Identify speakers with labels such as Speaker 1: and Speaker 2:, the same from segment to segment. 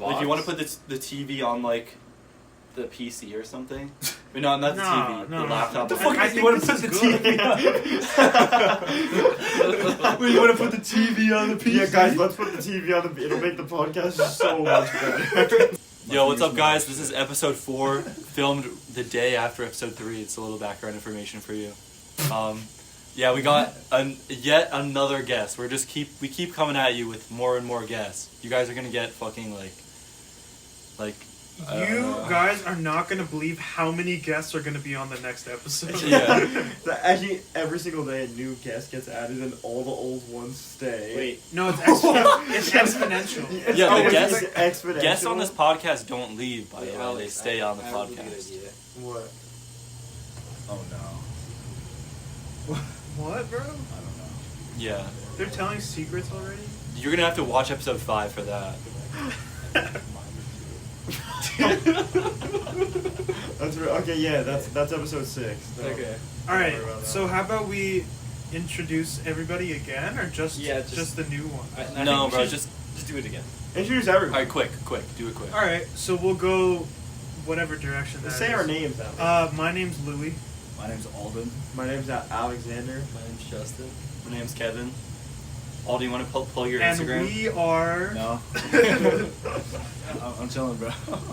Speaker 1: Like, you want to put the TV on, like, the PC or something? Wait, no, not the TV. The laptop.
Speaker 2: What the fuck? You want to put the TV on the PC? Wait, you want to put the TV on the PC?
Speaker 3: Yeah, guys, let's put the TV on the... It'll make the podcast so much better.
Speaker 1: Yo, what's up, guys? This is episode 4, filmed the day after episode 3. It's a little background information for you. Yeah, we got yet another guest. We keep coming at you with more and more guests. You guys are gonna get fucking
Speaker 4: you guys are not gonna believe how many guests are gonna be on the next episode.
Speaker 1: Yeah.
Speaker 3: Actually, every single day a new guest gets added and all the old ones stay.
Speaker 4: Wait, no, it's exponential.
Speaker 1: Yeah, the
Speaker 3: exponential.
Speaker 1: guests on this podcast don't leave, by the way. They stay on the podcast.
Speaker 3: What?
Speaker 2: Oh no.
Speaker 4: What, bro?
Speaker 2: I don't know.
Speaker 1: Yeah.
Speaker 4: They're telling secrets already?
Speaker 1: You're gonna have to watch episode 5 for that.
Speaker 3: Okay, yeah, that's episode 6. No.
Speaker 2: Okay.
Speaker 4: Alright, so how about we introduce everybody again, or just the new one?
Speaker 1: No, bro, just
Speaker 2: do it again.
Speaker 3: Introduce everyone.
Speaker 1: Alright, quick, do it quick.
Speaker 4: Alright, so we'll go whatever direction that
Speaker 3: Say
Speaker 4: is.
Speaker 3: our names out.
Speaker 4: My name's Louis.
Speaker 2: My name's Alden.
Speaker 3: My name's Alexander.
Speaker 5: My name's Justin.
Speaker 1: My name's Kevin. Alden, you want to pull your
Speaker 4: And
Speaker 1: Instagram?
Speaker 4: we are...
Speaker 2: No. I'm chilling, bro.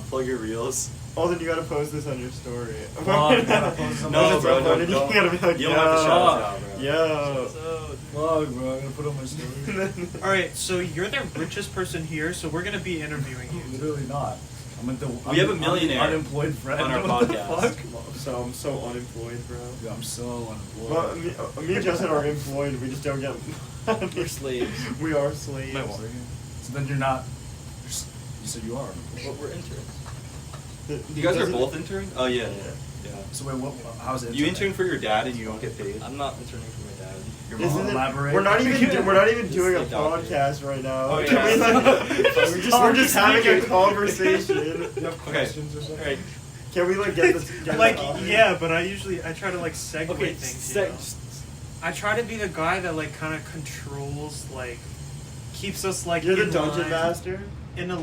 Speaker 1: Plug your reels.
Speaker 3: Alden, you gotta post this on your story.
Speaker 2: Oh, you gotta post it on
Speaker 1: No,
Speaker 3: It's
Speaker 1: bro,
Speaker 3: uploaded,
Speaker 1: don't.
Speaker 3: You gotta be like,
Speaker 1: You don't have to shout us out, bro.
Speaker 3: Yo.
Speaker 2: Vlog, bro. I'm gonna put it on my story.
Speaker 4: Alright, so you're the richest person here, so we're gonna be interviewing you.
Speaker 2: Literally not.
Speaker 1: We have a millionaire
Speaker 2: I'm unemployed friend
Speaker 1: on our
Speaker 2: What the
Speaker 1: podcast.
Speaker 2: fuck?
Speaker 3: So I'm so unemployed, bro.
Speaker 2: Dude, I'm so unemployed.
Speaker 3: Well, me and Justin are employed. We just don't get.
Speaker 5: We're slaves.
Speaker 3: We are slaves.
Speaker 2: So then you're not. You said you are.
Speaker 5: But we're interns.
Speaker 1: You guys are both interns? Oh, yeah.
Speaker 2: So wait, how's it?
Speaker 1: You intern for your dad and you don't get paid?
Speaker 5: I'm not interning for my dad.
Speaker 2: Your mom elaborate.
Speaker 3: We're not even doing a
Speaker 5: Just like
Speaker 3: podcast right now.
Speaker 5: Oh,
Speaker 3: Can we,
Speaker 5: yeah.
Speaker 3: we're just having a conversation.
Speaker 2: You have questions or something?
Speaker 5: Alright.
Speaker 3: Can we get this?
Speaker 4: Yeah, but I try to segue
Speaker 5: Okay,
Speaker 4: things. You know? I try to be the guy that kind of controls, keeps us
Speaker 3: You're the
Speaker 4: in
Speaker 3: dungeon
Speaker 4: line
Speaker 3: master.
Speaker 4: in a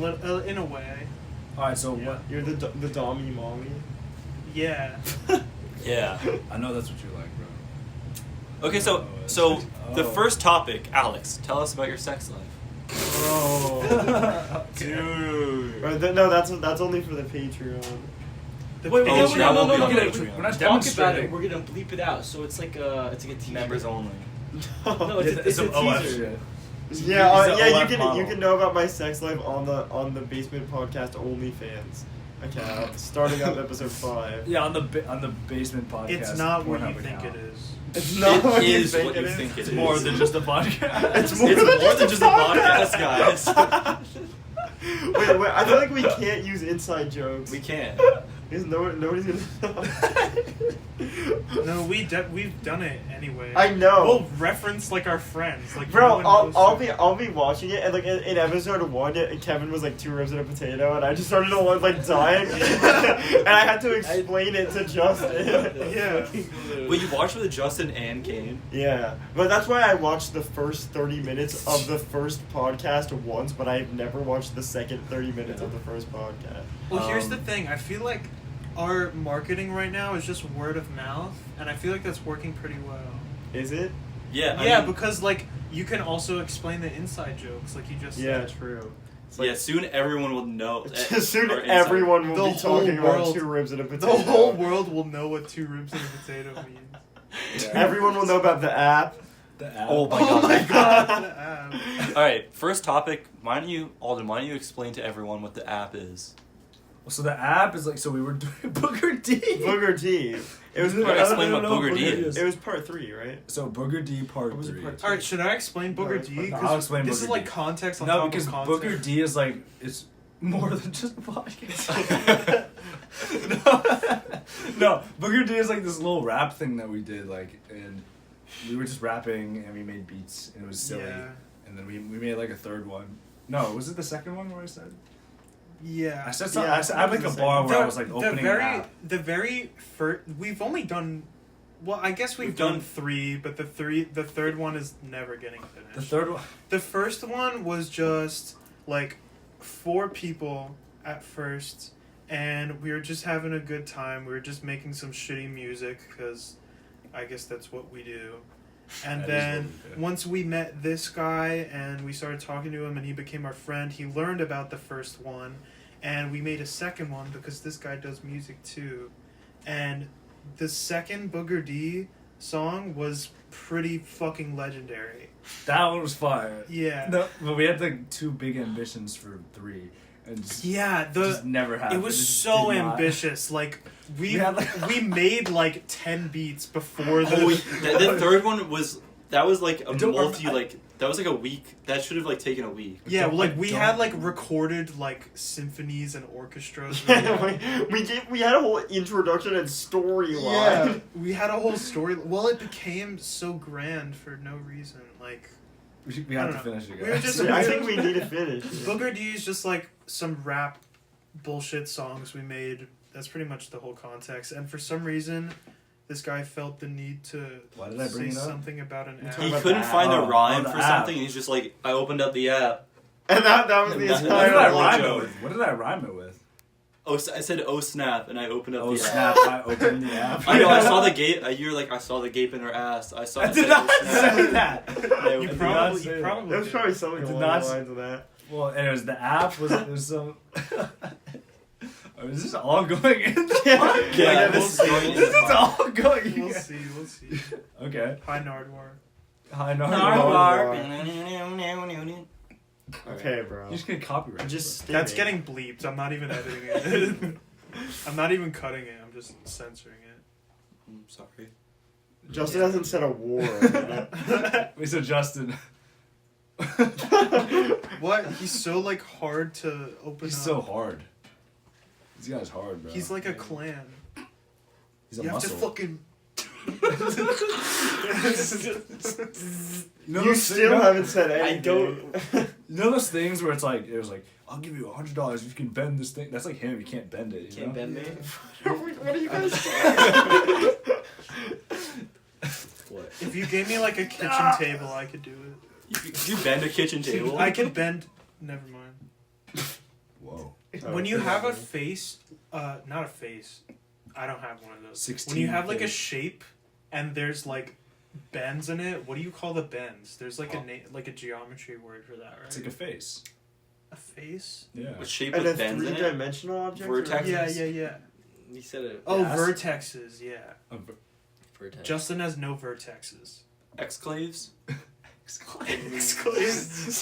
Speaker 4: way.
Speaker 2: All right, so
Speaker 4: Yeah.
Speaker 2: what?
Speaker 3: You're the dommy mommy.
Speaker 4: Yeah.
Speaker 1: Yeah.
Speaker 2: I know that's what you like, bro.
Speaker 1: Okay, so the first topic, Alex, tell us about your sex life.
Speaker 3: Oh,
Speaker 1: Dude.
Speaker 3: right, no, that's only for the Patreon.
Speaker 1: Wait,
Speaker 5: no,
Speaker 1: that won't be on
Speaker 5: we're
Speaker 1: Patreon.
Speaker 2: We're not
Speaker 5: Talk about it.
Speaker 2: demonstrating.
Speaker 5: We're gonna bleep it out, so it's like a teaser.
Speaker 1: Members only.
Speaker 5: No, it's a
Speaker 2: OF
Speaker 5: teaser.
Speaker 2: shit.
Speaker 3: Yeah,
Speaker 2: He's
Speaker 3: yeah.
Speaker 2: an
Speaker 3: You
Speaker 2: OF
Speaker 3: can
Speaker 2: model.
Speaker 3: know about my sex life on the Basement Podcast OnlyFans account, starting up episode 5.
Speaker 2: Yeah, on the basement podcast.
Speaker 4: It's not what you
Speaker 2: Pornhub
Speaker 4: think
Speaker 2: account.
Speaker 4: it is.
Speaker 3: It's not what you
Speaker 1: is
Speaker 3: think
Speaker 1: what
Speaker 3: it
Speaker 1: you
Speaker 3: is.
Speaker 1: think it
Speaker 2: It's
Speaker 1: is.
Speaker 2: more than just a podcast.
Speaker 3: It's more
Speaker 1: It's
Speaker 3: than
Speaker 1: more than
Speaker 3: just
Speaker 1: just a podcast, guys.
Speaker 3: Wait. I feel like we can't use inside jokes.
Speaker 1: We can.
Speaker 3: Because nobody's gonna know.
Speaker 4: No, we've done it anyway.
Speaker 3: I know.
Speaker 4: We'll reference our friends.
Speaker 3: Bro,
Speaker 4: no one knows
Speaker 3: I'll be watching it, and in episode 1, Kevin was 2 ribs and a potato, and I just started to dying, and I had to explain it to Justin.
Speaker 4: Yeah.
Speaker 1: Wait, you watched with Justin and Kane?
Speaker 3: Yeah, but that's why I watched the first 30 minutes of the first podcast once, but I've never watched the second 30 minutes of the first podcast.
Speaker 4: Well, here's the thing. I feel like our marketing right now is just word of mouth, and I feel like that's working pretty well.
Speaker 3: Is it?
Speaker 1: Yeah. I
Speaker 4: Yeah,
Speaker 1: mean,
Speaker 4: because you can also explain the inside jokes, like you just
Speaker 3: Yeah,
Speaker 4: said.
Speaker 3: true. It's
Speaker 1: yeah, soon everyone will know.
Speaker 3: soon
Speaker 1: our inside-
Speaker 3: everyone will
Speaker 4: The
Speaker 3: be talking
Speaker 4: whole
Speaker 3: about
Speaker 4: world-
Speaker 3: 2 ribs and a potato.
Speaker 4: The whole world will know what 2 ribs and a potato means.
Speaker 3: Everyone will know about the app.
Speaker 2: The app.
Speaker 1: Oh my
Speaker 4: Oh
Speaker 1: god.
Speaker 4: my god.
Speaker 1: All right, first topic. Alden, why don't you explain to everyone what the app is?
Speaker 2: So the app is so we were doing Booger D.
Speaker 3: Booger D. It was
Speaker 1: Alright, explain what Booger D is.
Speaker 3: It was part 3, right?
Speaker 2: So Booger D part
Speaker 3: Or was it
Speaker 2: 3.
Speaker 3: part two?
Speaker 4: All right, should I explain Booger
Speaker 3: No,
Speaker 4: D?
Speaker 2: I'll
Speaker 4: 'Cause
Speaker 2: explain
Speaker 4: this
Speaker 2: Booger
Speaker 4: is
Speaker 2: D.
Speaker 4: context on
Speaker 2: No,
Speaker 4: top
Speaker 2: because
Speaker 4: of context.
Speaker 2: Booger D is it's more than just a podcast. no, Booger D is this little rap thing that we did, and we were just rapping and we made beats and it was silly.
Speaker 4: Yeah.
Speaker 2: And then we made a third one. No, was it the second one where I said?
Speaker 4: Yeah.
Speaker 2: I said something.
Speaker 3: Yeah,
Speaker 2: I had a bar where I was opening an app.
Speaker 4: The very first. We've only done. Well, I guess we've done 3, but the third one is never getting finished.
Speaker 2: The third one.
Speaker 4: The first one was just 4 people at first, and we were just having a good time. We were just making some shitty music because I guess that's what we do. And
Speaker 2: That is
Speaker 4: then
Speaker 2: what we do.
Speaker 4: once we met this guy and we started talking to him and he became our friend, he learned about the first one, and we made a second one because this guy does music too. And the second Booger D song was pretty fucking legendary.
Speaker 2: That one was fire.
Speaker 4: Yeah.
Speaker 2: No, but we had like 2 big ambitions for 3, and just,
Speaker 4: Yeah,
Speaker 2: just never happened.
Speaker 4: it was
Speaker 2: just
Speaker 4: so
Speaker 2: did not.
Speaker 4: ambitious. Like we
Speaker 2: We had, like-
Speaker 4: we made like 10 beats before the.
Speaker 1: Oh, the third one was like a
Speaker 2: Don't-
Speaker 1: multi like that was like a week. That should have like taken a week.
Speaker 4: Yeah, well, like we
Speaker 2: don't-
Speaker 4: had like recorded like symphonies and orchestras.
Speaker 3: we had a whole introduction and storyline.
Speaker 4: Yeah, we had a whole story. Well, it became so grand for no reason. Like
Speaker 2: We
Speaker 4: I
Speaker 2: have
Speaker 4: don't
Speaker 2: to
Speaker 4: know.
Speaker 2: finish it,
Speaker 4: We were
Speaker 2: guys.
Speaker 4: just-
Speaker 3: I think we need to finish.
Speaker 4: Booger D is just like some rap bullshit songs we made. That's pretty much the whole context. And for some reason, this guy felt the need to
Speaker 2: Why did I
Speaker 4: say
Speaker 2: bring it up?
Speaker 4: something about an app.
Speaker 1: He
Speaker 3: about
Speaker 1: couldn't
Speaker 3: the
Speaker 1: find a
Speaker 2: app.
Speaker 1: rhyme
Speaker 2: Oh, the
Speaker 1: for
Speaker 2: app.
Speaker 1: something. And he's just like, I opened up the app.
Speaker 3: And that was the
Speaker 1: What
Speaker 2: What
Speaker 3: entire
Speaker 2: did I
Speaker 1: Whole
Speaker 2: rhyme it
Speaker 1: joke.
Speaker 2: with? What did I rhyme it with?
Speaker 1: Oh, I said, oh snap, and I opened up
Speaker 2: Oh
Speaker 1: the
Speaker 2: snap!
Speaker 1: app.
Speaker 2: I opened the app.
Speaker 1: I know. I saw the gape. You're like, I saw the gape in her ass. I saw.
Speaker 2: I
Speaker 1: I
Speaker 2: did
Speaker 1: said,
Speaker 2: not
Speaker 1: oh, snap.
Speaker 2: say that.
Speaker 1: I
Speaker 4: You
Speaker 1: did
Speaker 2: not
Speaker 4: probably,
Speaker 2: say
Speaker 4: you
Speaker 2: that.
Speaker 4: probably.
Speaker 3: There was
Speaker 4: did.
Speaker 3: probably something
Speaker 2: I did
Speaker 3: along
Speaker 2: not
Speaker 3: the
Speaker 2: s-
Speaker 3: lines of that.
Speaker 2: Well, anyways, the app was some. Oh, is this all going in? The
Speaker 1: Yeah,
Speaker 2: podcast?
Speaker 1: yeah,
Speaker 3: this
Speaker 1: this is going in
Speaker 2: This
Speaker 1: the
Speaker 2: is all going.
Speaker 4: We'll
Speaker 2: in.
Speaker 4: see. We'll see.
Speaker 2: Okay.
Speaker 4: Hi Nardwar.
Speaker 2: Hi,
Speaker 3: Okay, bro.
Speaker 2: You just get copyright.
Speaker 3: Just
Speaker 4: That's
Speaker 3: steaming.
Speaker 4: getting bleeped. I'm not even editing it. I'm not even cutting it. I'm just censoring it.
Speaker 1: I'm sorry.
Speaker 3: Justin hasn't said a word.
Speaker 2: Wait, so Justin.
Speaker 4: What? He's so like hard to open
Speaker 2: He's
Speaker 4: up.
Speaker 2: so hard. This guy's hard, bro.
Speaker 4: He's like a clan.
Speaker 2: He's a
Speaker 4: You
Speaker 2: muscle.
Speaker 4: have to fucking.
Speaker 2: You know
Speaker 3: You
Speaker 2: those
Speaker 3: still
Speaker 2: things-
Speaker 3: haven't said
Speaker 1: I
Speaker 3: anything.
Speaker 1: don't.
Speaker 2: You know those things where it's like, it was like, I'll give you $100 if you can bend this thing. That's like him. You can't bend it. You
Speaker 5: Can't
Speaker 2: know?
Speaker 5: bend me.
Speaker 3: What are you guys saying?
Speaker 5: What?
Speaker 4: If you gave me like a kitchen table, I could do it.
Speaker 1: You bend a kitchen table.
Speaker 4: I could bend. Never mind.
Speaker 2: Whoa.
Speaker 4: When you have a face, not a face. I don't have one of those.
Speaker 2: 16
Speaker 4: When you have like a
Speaker 2: face.
Speaker 4: shape, and there's like bends in it. What do you call the bends? There's like
Speaker 2: Oh.
Speaker 4: like a geometry word for that, right?
Speaker 2: It's like a face.
Speaker 4: a face.
Speaker 2: Yeah.
Speaker 1: A shape
Speaker 3: And a
Speaker 1: with bends in it.
Speaker 3: three-dimensional object? or-
Speaker 1: Vertex.
Speaker 4: Yeah.
Speaker 5: You said it.
Speaker 4: Oh,
Speaker 2: Yes.
Speaker 4: vertexes. Yeah.
Speaker 5: For a time.
Speaker 4: Justin has no vertexes.
Speaker 1: Exclaves.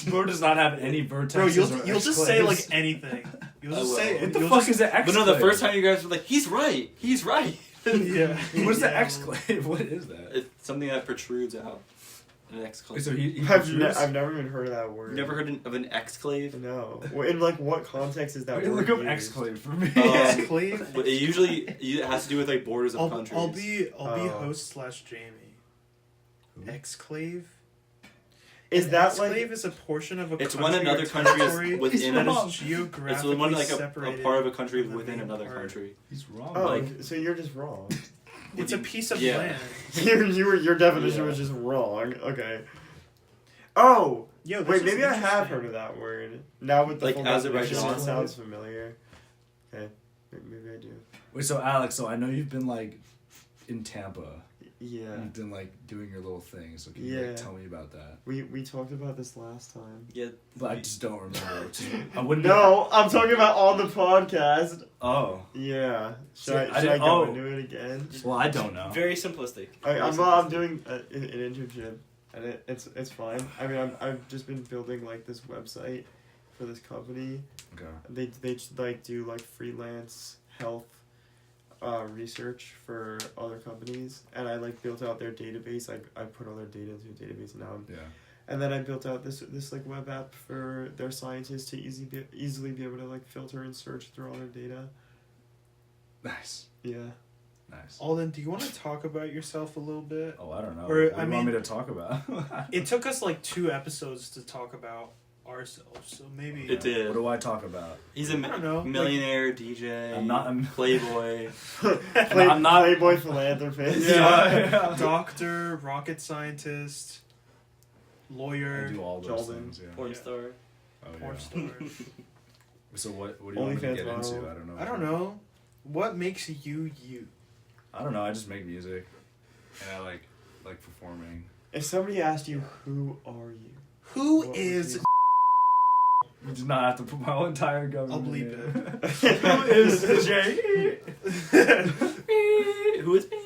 Speaker 2: Bro does not have any vertexes.
Speaker 4: Bro,
Speaker 2: or
Speaker 4: you'll just say like
Speaker 2: exclaves.
Speaker 4: anything. You'll
Speaker 1: I
Speaker 4: just
Speaker 1: will.
Speaker 4: say
Speaker 2: What the
Speaker 4: you'll
Speaker 2: fuck
Speaker 4: just,
Speaker 2: is an
Speaker 1: But
Speaker 2: exclave?
Speaker 1: no, the first time you guys were like, he's right. He's right.
Speaker 4: Yeah.
Speaker 2: What's the
Speaker 4: Yeah,
Speaker 2: exclave? What is that?
Speaker 1: It's something that protrudes out. An exclave.
Speaker 2: Wait, so he
Speaker 3: I've
Speaker 2: protrudes?
Speaker 3: never even heard of that word.
Speaker 1: You never heard of an exclave?
Speaker 3: No. Well, in like what context is that
Speaker 2: Wait,
Speaker 3: word
Speaker 2: look up
Speaker 3: used?
Speaker 2: exclave for me.
Speaker 4: Exclave.
Speaker 1: But it usually it has to do with like borders of countries.
Speaker 4: I'll be
Speaker 3: Oh.
Speaker 4: host / Jamie. Exclave.
Speaker 3: Is
Speaker 4: An
Speaker 3: that
Speaker 4: exclave
Speaker 3: like?
Speaker 4: is a portion of a
Speaker 1: It's
Speaker 4: country
Speaker 1: when another
Speaker 4: or
Speaker 1: country
Speaker 4: territory
Speaker 1: is within.
Speaker 4: that
Speaker 2: wrong.
Speaker 4: is geographically
Speaker 1: It's one like a
Speaker 4: separated
Speaker 1: part of a country
Speaker 4: from the
Speaker 1: within
Speaker 4: main
Speaker 1: another
Speaker 4: part.
Speaker 1: country.
Speaker 2: He's wrong.
Speaker 3: Oh,
Speaker 1: like-
Speaker 3: so you're just wrong.
Speaker 4: It's a piece of
Speaker 1: Yeah.
Speaker 4: land.
Speaker 3: Your definition
Speaker 1: Yeah.
Speaker 3: was just wrong. Okay. Oh,
Speaker 4: Yo, this
Speaker 3: wait,
Speaker 4: is
Speaker 3: maybe I have
Speaker 4: interesting.
Speaker 3: heard of that word. Now with the
Speaker 1: Like
Speaker 3: full definition,
Speaker 1: Azerbaijan?
Speaker 3: it sounds familiar. Okay, maybe I do.
Speaker 2: Wait, so Alex, so I know you've been like in Tampa.
Speaker 3: Yeah,
Speaker 2: You've been like doing your little thing. So can you
Speaker 3: Yeah.
Speaker 2: like tell me about that?
Speaker 3: we talked about this last time.
Speaker 1: Yeah.
Speaker 2: But I just don't remember. Which is, I wouldn't.
Speaker 3: No, I'm talking about on the podcast.
Speaker 2: Oh.
Speaker 3: Yeah. Should
Speaker 2: See,
Speaker 3: I,
Speaker 2: I
Speaker 3: should I
Speaker 2: didn't-
Speaker 3: go
Speaker 2: oh.
Speaker 3: into it again?
Speaker 2: Well, I don't know.
Speaker 5: Very simplistic.
Speaker 3: I'm doing an internship, and it's fine. I mean, I've just been building like this website for this company.
Speaker 2: Okay.
Speaker 3: They like do like freelance health research for other companies, and I like built out their database. I put all their data into a database now,
Speaker 2: Yeah.
Speaker 3: and then I built out this like web app for their scientists to easily be able to like filter and search through all their data.
Speaker 2: Nice.
Speaker 3: Yeah.
Speaker 2: Nice.
Speaker 4: Alden, do you want to talk about yourself a little bit?
Speaker 2: Oh, I don't know.
Speaker 4: Or,
Speaker 2: what
Speaker 4: I
Speaker 2: do you want me
Speaker 4: mean-
Speaker 2: to talk about?
Speaker 4: It took us like 2 episodes to talk about ourselves, so maybe
Speaker 1: It did.
Speaker 2: What do I talk about?
Speaker 1: He's a
Speaker 4: I don't know,
Speaker 1: millionaire DJ.
Speaker 2: I'm not- I'm-
Speaker 1: Playboy.
Speaker 2: I'm not-
Speaker 3: Playboy philanthropist.
Speaker 2: Yeah.
Speaker 4: doctor, rocket scientist,
Speaker 2: I
Speaker 4: lawyer,
Speaker 2: do all those
Speaker 3: Jordan.
Speaker 2: things. Yeah.
Speaker 5: Porn
Speaker 4: Yeah.
Speaker 5: star.
Speaker 2: Oh,
Speaker 4: porn
Speaker 2: yeah.
Speaker 4: star.
Speaker 2: So what do you want me to
Speaker 3: OnlyFans
Speaker 2: get
Speaker 3: model.
Speaker 2: into? I don't know.
Speaker 4: I don't know. What makes you you?
Speaker 2: I don't know. I just make music, and I like performing.
Speaker 3: If somebody asked you, who are you?
Speaker 4: Who
Speaker 3: What would
Speaker 4: is?
Speaker 3: you-
Speaker 2: You do not have to put my whole entire government.
Speaker 4: I'll bleep
Speaker 2: name.
Speaker 4: it.
Speaker 2: Who is Jay?
Speaker 1: Who is me?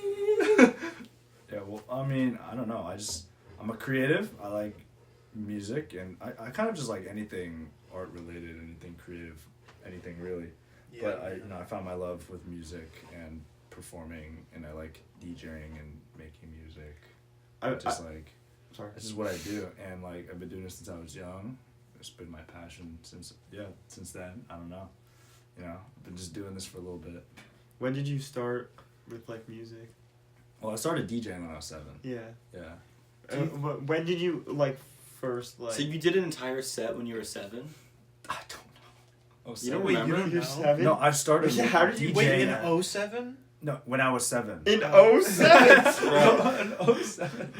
Speaker 2: Yeah, well, I mean, I don't know. I'm a creative. I like music, and I kind of just like anything art related, anything creative, anything really. But I found my love with music and performing, and I like DJing and making music.
Speaker 3: Sorry.
Speaker 2: This is what I do, and like I've been doing this since I was young. It's been my passion since then. I don't know. I've been just doing this for a little bit.
Speaker 3: When did you start with like music?
Speaker 2: Well, I started DJing when I was 7.
Speaker 3: Yeah.
Speaker 2: Yeah.
Speaker 3: When did you like first like?
Speaker 1: So you did an entire set when you were 7?
Speaker 2: I don't know. Oh,
Speaker 1: You don't
Speaker 4: Wait, you
Speaker 1: remember?
Speaker 4: don't
Speaker 3: You're
Speaker 4: know?
Speaker 3: 7?
Speaker 2: No, I started.
Speaker 3: Yeah, how did you-
Speaker 2: DJing
Speaker 4: Wait, in
Speaker 2: at-
Speaker 4: 07?
Speaker 2: No, when I was 7.
Speaker 3: In
Speaker 4: Oh.
Speaker 3: 07?
Speaker 2: No, in 07.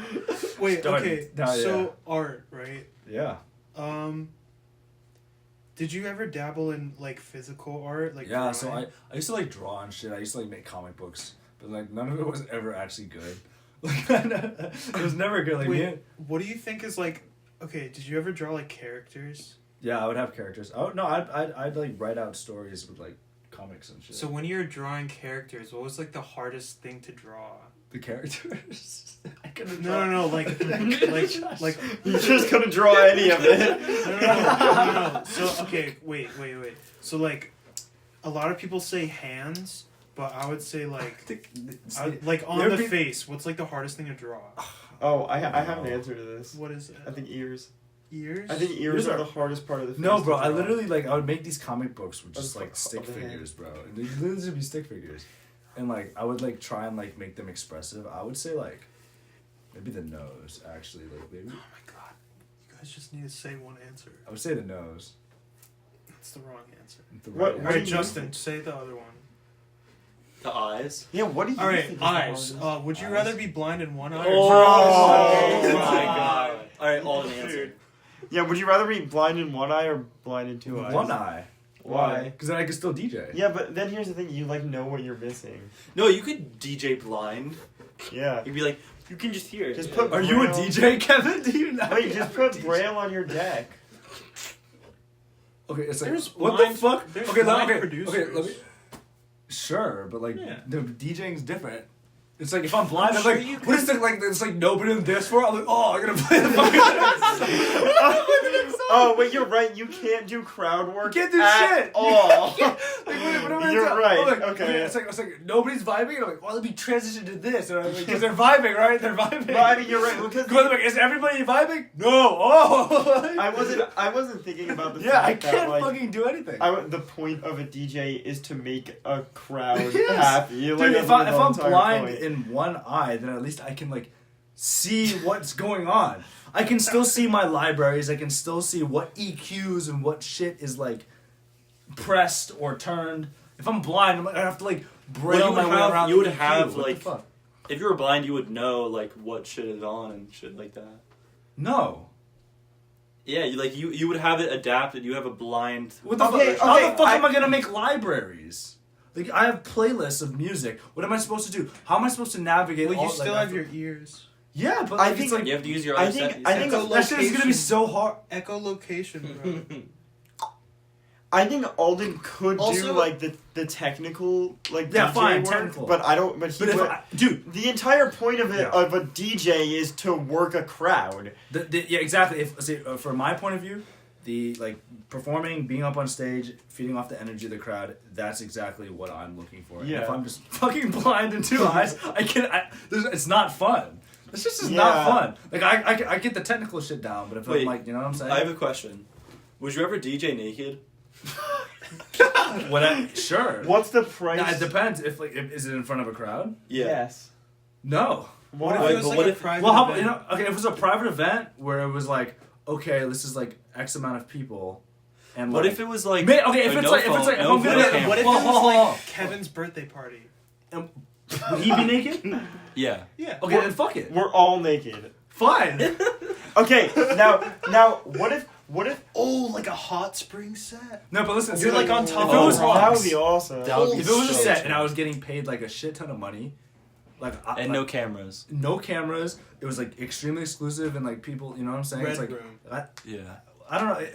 Speaker 4: Wait,
Speaker 2: Started.
Speaker 4: okay.
Speaker 2: No,
Speaker 4: So art, right?
Speaker 2: Yeah.
Speaker 4: Did you ever dabble in like physical art, like
Speaker 2: Yeah, so
Speaker 4: drawing?
Speaker 2: I used to like draw and shit. I used to like make comic books, but like none of it was ever actually good. Like it was never good. Like
Speaker 4: Wait, what do you think is like? Okay, did you ever draw like characters?
Speaker 2: yeah, I would have characters. Oh no, I'd like write out stories with like comics and shit.
Speaker 4: So when you were drawing characters, what was like the hardest thing to draw?
Speaker 2: the characters. I couldn't
Speaker 4: No, like
Speaker 3: You just couldn't draw any of it.
Speaker 4: no. So okay, wait. So like, a lot of people say hands, but I would say like, like on the face. What's like the hardest thing to draw?
Speaker 3: Oh, I have an answer to this.
Speaker 4: What is it?
Speaker 3: I think ears.
Speaker 4: Ears.
Speaker 3: I think ears
Speaker 2: Ears
Speaker 3: are
Speaker 2: are-
Speaker 3: the hardest part of the face.
Speaker 2: No,
Speaker 3: to
Speaker 2: bro. I
Speaker 3: draw.
Speaker 2: literally like I would make these comic books with just
Speaker 3: Of
Speaker 2: like
Speaker 3: the
Speaker 2: stick
Speaker 3: hand.
Speaker 2: figures, bro. And they literally just be stick figures, and like I would like try and like make them expressive. I would say like maybe the nose actually, like maybe
Speaker 4: Oh my god, you guys just need to say one answer.
Speaker 2: I would say the nose.
Speaker 4: That's the wrong answer.
Speaker 2: The
Speaker 3: What-
Speaker 2: right
Speaker 3: what
Speaker 4: All
Speaker 3: do
Speaker 4: right,
Speaker 3: you
Speaker 4: Justin,
Speaker 3: think?
Speaker 4: say the other one.
Speaker 1: The eyes?
Speaker 3: Yeah, what do you
Speaker 4: All right,
Speaker 3: think is the
Speaker 4: eyes.
Speaker 3: hardest?
Speaker 4: Would you
Speaker 2: Eyes.
Speaker 4: rather be blind in one eye?
Speaker 1: Oh,
Speaker 3: Oh
Speaker 1: my
Speaker 3: my
Speaker 1: god. Alright, all an answer.
Speaker 3: Yeah, would you rather be blind in one eye or blind in two eyes?
Speaker 2: One eye.
Speaker 3: Why?
Speaker 2: Because then I can still DJ.
Speaker 3: Yeah, but then here's the thing: you like know what you're missing.
Speaker 1: No, you could DJ blind.
Speaker 3: Yeah.
Speaker 1: You'd be like, you can just hear it.
Speaker 3: Just put-
Speaker 2: Are you a
Speaker 3: Braille.
Speaker 2: DJ, Kevin? Do you not?
Speaker 3: Wait, just put Braille on your deck.
Speaker 2: Okay, it's like
Speaker 4: There's
Speaker 2: what
Speaker 4: blind-
Speaker 2: the fuck?
Speaker 4: there's
Speaker 2: Okay,
Speaker 4: blind
Speaker 2: okay,
Speaker 4: producers.
Speaker 2: let me. Sure, but like
Speaker 4: Yeah.
Speaker 2: the DJing's different. It's like if I'm blind, I'm
Speaker 4: sure
Speaker 2: like,
Speaker 4: you
Speaker 2: what is it like? It's like nobody in this for. I'm like, oh, I'm gonna play the fucking.
Speaker 3: Oh, wait, you're right. You can't do crowd work.
Speaker 2: You can't do
Speaker 3: at
Speaker 2: shit.
Speaker 3: all.
Speaker 2: Like, what am I
Speaker 3: You're
Speaker 2: gonna do?
Speaker 3: right.
Speaker 2: I'm like,
Speaker 3: Okay.
Speaker 2: It's like nobody's vibing. And I'm like, well, let me transition to this, and I'm like, because they're vibing, right? They're vibing.
Speaker 3: But I mean, you're right. Because
Speaker 2: Go like, is everybody vibing? No. Oh.
Speaker 3: I wasn't thinking about the
Speaker 2: Yeah, I
Speaker 3: fact that,
Speaker 2: can't
Speaker 3: like,
Speaker 2: fucking do anything.
Speaker 3: the point of a DJ is to make a crowd
Speaker 2: Yes.
Speaker 3: happy.
Speaker 2: Dude,
Speaker 3: Like,
Speaker 2: if
Speaker 3: that's the
Speaker 2: I'm
Speaker 3: entire
Speaker 2: blind
Speaker 3: point.
Speaker 2: in one eye, then at least I can like see what's going on. I can still see my libraries. I can still see what EQs and what shit is like pressed or turned. If I'm blind, I have to like braille
Speaker 1: you
Speaker 2: my
Speaker 1: would
Speaker 2: way
Speaker 1: have-
Speaker 2: around.
Speaker 1: you
Speaker 2: the
Speaker 1: would
Speaker 2: EQ.
Speaker 1: have,
Speaker 2: What the
Speaker 1: like-
Speaker 2: fuck?
Speaker 1: If you were blind, you would know like what shit is on and shit like that.
Speaker 2: No.
Speaker 1: Yeah, you would have it adapted. You have a blind.
Speaker 2: What the
Speaker 3: Okay,
Speaker 2: fuck? How
Speaker 3: okay,
Speaker 2: the fuck am I gonna make libraries? Like I have playlists of music. What am I supposed to do? How am I supposed to navigate?
Speaker 4: Well,
Speaker 2: all
Speaker 4: you still
Speaker 2: like,
Speaker 4: have your ears.
Speaker 2: Yeah, but
Speaker 3: I
Speaker 2: like,
Speaker 3: think-
Speaker 2: it's like
Speaker 1: You have to use your
Speaker 3: I
Speaker 1: other
Speaker 3: think-
Speaker 1: set.
Speaker 3: I think
Speaker 2: that shit is gonna be so hard.
Speaker 4: Echolocation, bro.
Speaker 3: I think Alden could do
Speaker 4: Also-
Speaker 3: like the technical like
Speaker 2: Yeah,
Speaker 3: DJ
Speaker 2: fine,
Speaker 3: work,
Speaker 2: technical.
Speaker 3: but I don't. But he
Speaker 2: But if
Speaker 3: would-
Speaker 2: dude,
Speaker 3: the entire point of it
Speaker 2: Yeah.
Speaker 3: of a DJ is to work a crowd.
Speaker 2: yeah, exactly. If say, from my point of view, the like performing, being up on stage, feeding off the energy of the crowd, that's exactly what I'm looking for. And
Speaker 3: Yeah.
Speaker 2: if I'm just fucking blind in two eyes, it's not fun. It's just not
Speaker 3: Yeah.
Speaker 2: fun. Like I get the technical shit down, but if
Speaker 1: Wait,
Speaker 2: I'm like, you know what I'm saying?
Speaker 1: I have a question. Would you ever DJ naked?
Speaker 2: Sure.
Speaker 3: What's the price?
Speaker 2: Nah, it depends. Is it in front of a crowd?
Speaker 3: Yes.
Speaker 2: No.
Speaker 4: What if
Speaker 3: Why?
Speaker 4: it was
Speaker 1: But
Speaker 4: like
Speaker 1: what
Speaker 4: a
Speaker 1: if-
Speaker 4: private
Speaker 2: Well, how
Speaker 4: event?
Speaker 2: you know? Okay, if it was a private event where it was like, okay, this is like X amount of people, and
Speaker 1: What
Speaker 2: like,
Speaker 1: if it was like?
Speaker 2: okay, if
Speaker 1: no
Speaker 2: it's like,
Speaker 1: phone,
Speaker 2: if I'm
Speaker 1: no
Speaker 2: gonna,
Speaker 1: webcam?
Speaker 4: What if it
Speaker 2: well,
Speaker 4: was
Speaker 2: hold on,
Speaker 4: like
Speaker 2: hold on.
Speaker 4: Kevin's birthday party?
Speaker 2: Would he be naked?
Speaker 1: Yeah.
Speaker 4: Yeah.
Speaker 2: Okay, then fuck it.
Speaker 3: We're all naked.
Speaker 2: Fine.
Speaker 3: Okay, now, what if What if
Speaker 4: like a hot spring set.
Speaker 2: No, but listen,
Speaker 4: You're like on top
Speaker 2: if it
Speaker 4: of
Speaker 2: was
Speaker 4: the rocks.
Speaker 3: that would be awesome.
Speaker 1: That would be
Speaker 2: if it was a
Speaker 1: so
Speaker 2: set
Speaker 1: cool.
Speaker 2: and I was getting paid like a shit ton of money,
Speaker 1: And no cameras.
Speaker 2: no cameras, it was like extremely exclusive and like people, you know what I'm saying?
Speaker 4: Red
Speaker 2: It's like
Speaker 4: room.
Speaker 1: Yeah.
Speaker 2: I don't know.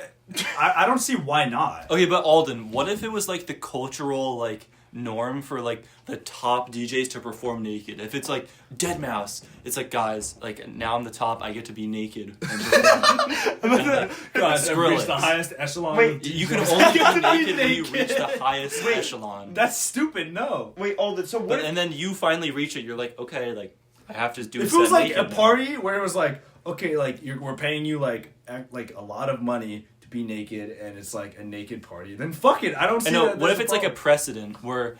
Speaker 2: I don't see why not.
Speaker 1: Okay, but Alden, what if it was like the cultural like norm for like the top DJs to perform naked? If it's like Deadmau5, it's like guys, like now I'm the top, I get to be naked and perform. And, like,
Speaker 2: God, I've reached the
Speaker 1: Skrillex.
Speaker 2: highest echelon.
Speaker 3: Wait,
Speaker 2: of
Speaker 1: You can
Speaker 2: DJs.
Speaker 1: only
Speaker 2: You have
Speaker 1: be
Speaker 2: to
Speaker 1: naked when you reach the highest
Speaker 3: Wait,
Speaker 1: echelon.
Speaker 2: That's stupid. No.
Speaker 3: Wait, Alden, so what if,
Speaker 1: And then you finally reach it. You're like, okay, like I have to do.
Speaker 2: If
Speaker 1: a
Speaker 2: it was
Speaker 1: set
Speaker 2: like
Speaker 1: naked
Speaker 2: a
Speaker 1: now.
Speaker 2: party where it was like, okay, like we're paying you like a lot of money to be naked, and it's like a naked party, then fuck it. I don't see.
Speaker 1: I know.
Speaker 2: that
Speaker 1: What
Speaker 2: there's
Speaker 1: if it's like a
Speaker 2: problem.
Speaker 1: precedent where,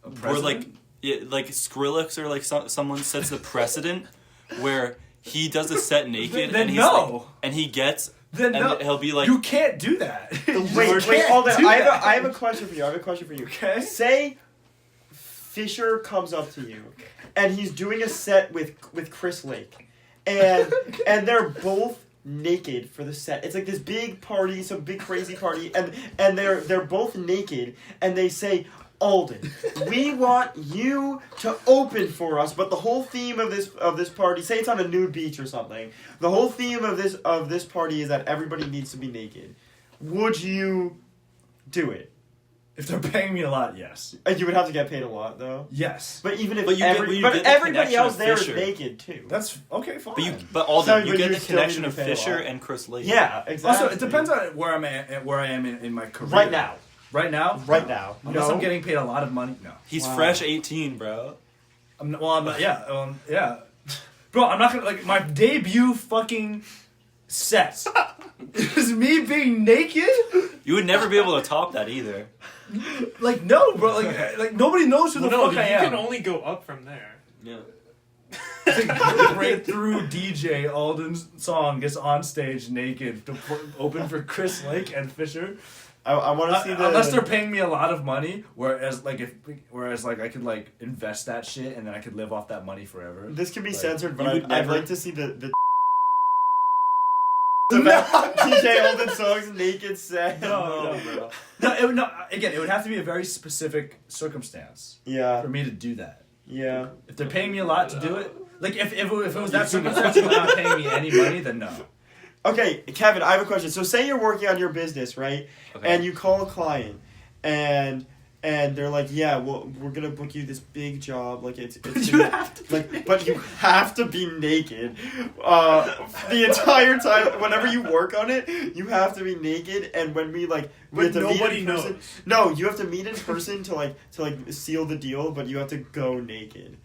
Speaker 1: like,
Speaker 2: precedent?
Speaker 1: yeah, like Skrillex or like someone sets the precedent where he does a set naked
Speaker 2: Then
Speaker 1: and he's
Speaker 2: no.
Speaker 1: like, and he gets
Speaker 2: Then
Speaker 1: and
Speaker 2: no,
Speaker 1: he'll be like,
Speaker 2: you can't do that.
Speaker 3: wait, Alden, I have a question for you.
Speaker 2: Okay.
Speaker 3: Say Fisher comes up to you and he's doing a set with Chris Lake. And they're both naked for the set. It's like this big party, some big crazy party, and they're both naked, and they say, Alden, we want you to open for us, but the whole theme of this party, say it's on a nude beach or something, the whole theme of this party is that everybody needs to be naked. Would you do it?
Speaker 2: If they're paying me a lot, yes.
Speaker 3: You would have to get paid a lot though.
Speaker 2: Yes.
Speaker 3: But even if
Speaker 1: But you get the
Speaker 3: everybody
Speaker 1: connection
Speaker 3: else
Speaker 1: of
Speaker 3: there is
Speaker 1: Fisher.
Speaker 3: naked too.
Speaker 2: That's okay. Fine.
Speaker 1: but Alden,
Speaker 3: Sorry,
Speaker 1: you
Speaker 3: but
Speaker 1: get
Speaker 3: you
Speaker 1: the
Speaker 3: still
Speaker 1: connection
Speaker 3: need
Speaker 1: of
Speaker 3: to pay a
Speaker 1: Fisher
Speaker 3: lot.
Speaker 1: and Chris Lake.
Speaker 3: Yeah, exactly.
Speaker 2: Also, it depends on where I am in my career.
Speaker 3: Right now.
Speaker 2: Right now.
Speaker 3: Right now.
Speaker 2: Unless
Speaker 3: No.
Speaker 2: I'm getting paid a lot of money. No.
Speaker 1: He's
Speaker 3: Wow.
Speaker 1: fresh 18, bro.
Speaker 2: I'm not. Yeah. Yeah. Bro, I'm not gonna like my debut fucking set. Is me being naked?
Speaker 1: You would never be able to top that either.
Speaker 2: Like no, bro. Like nobody knows who the
Speaker 4: no,
Speaker 2: fuck
Speaker 4: you
Speaker 2: I am.
Speaker 4: can only go up from there.
Speaker 1: Yeah.
Speaker 2: It's like breakthrough DJ Alden's song gets on stage naked to open for Chris Lake and Fisher.
Speaker 3: I want to see the
Speaker 2: Unless they're paying me a lot of money, whereas like I could like invest that shit and then I could live off that money forever.
Speaker 3: This can be
Speaker 2: Like,
Speaker 3: censored, but
Speaker 1: you would
Speaker 3: I'd
Speaker 1: never-
Speaker 3: like to see the about DJ Alden songs naked set.
Speaker 2: No,
Speaker 1: bro.
Speaker 2: No, again, it would have to be a very specific circumstance
Speaker 3: Yeah,
Speaker 2: for me to do that.
Speaker 3: yeah.
Speaker 2: If they're paying me a lot to do it, like if it was that circumstance and they're not paying me any money, then no.
Speaker 3: Okay, Kevin, I have a question. So say you're working on your business, right?
Speaker 1: Okay.
Speaker 3: And you call a client, and they're like, yeah, well, we're gonna book you this big job, like it's
Speaker 2: You have to be
Speaker 3: like, but you have to be naked, the entire time. Whenever you work on it, you have to be naked, and when we have
Speaker 4: But
Speaker 3: to
Speaker 4: nobody
Speaker 3: meet in person.
Speaker 4: knows.
Speaker 3: No, you have to meet in person to seal the deal, but you have to go naked.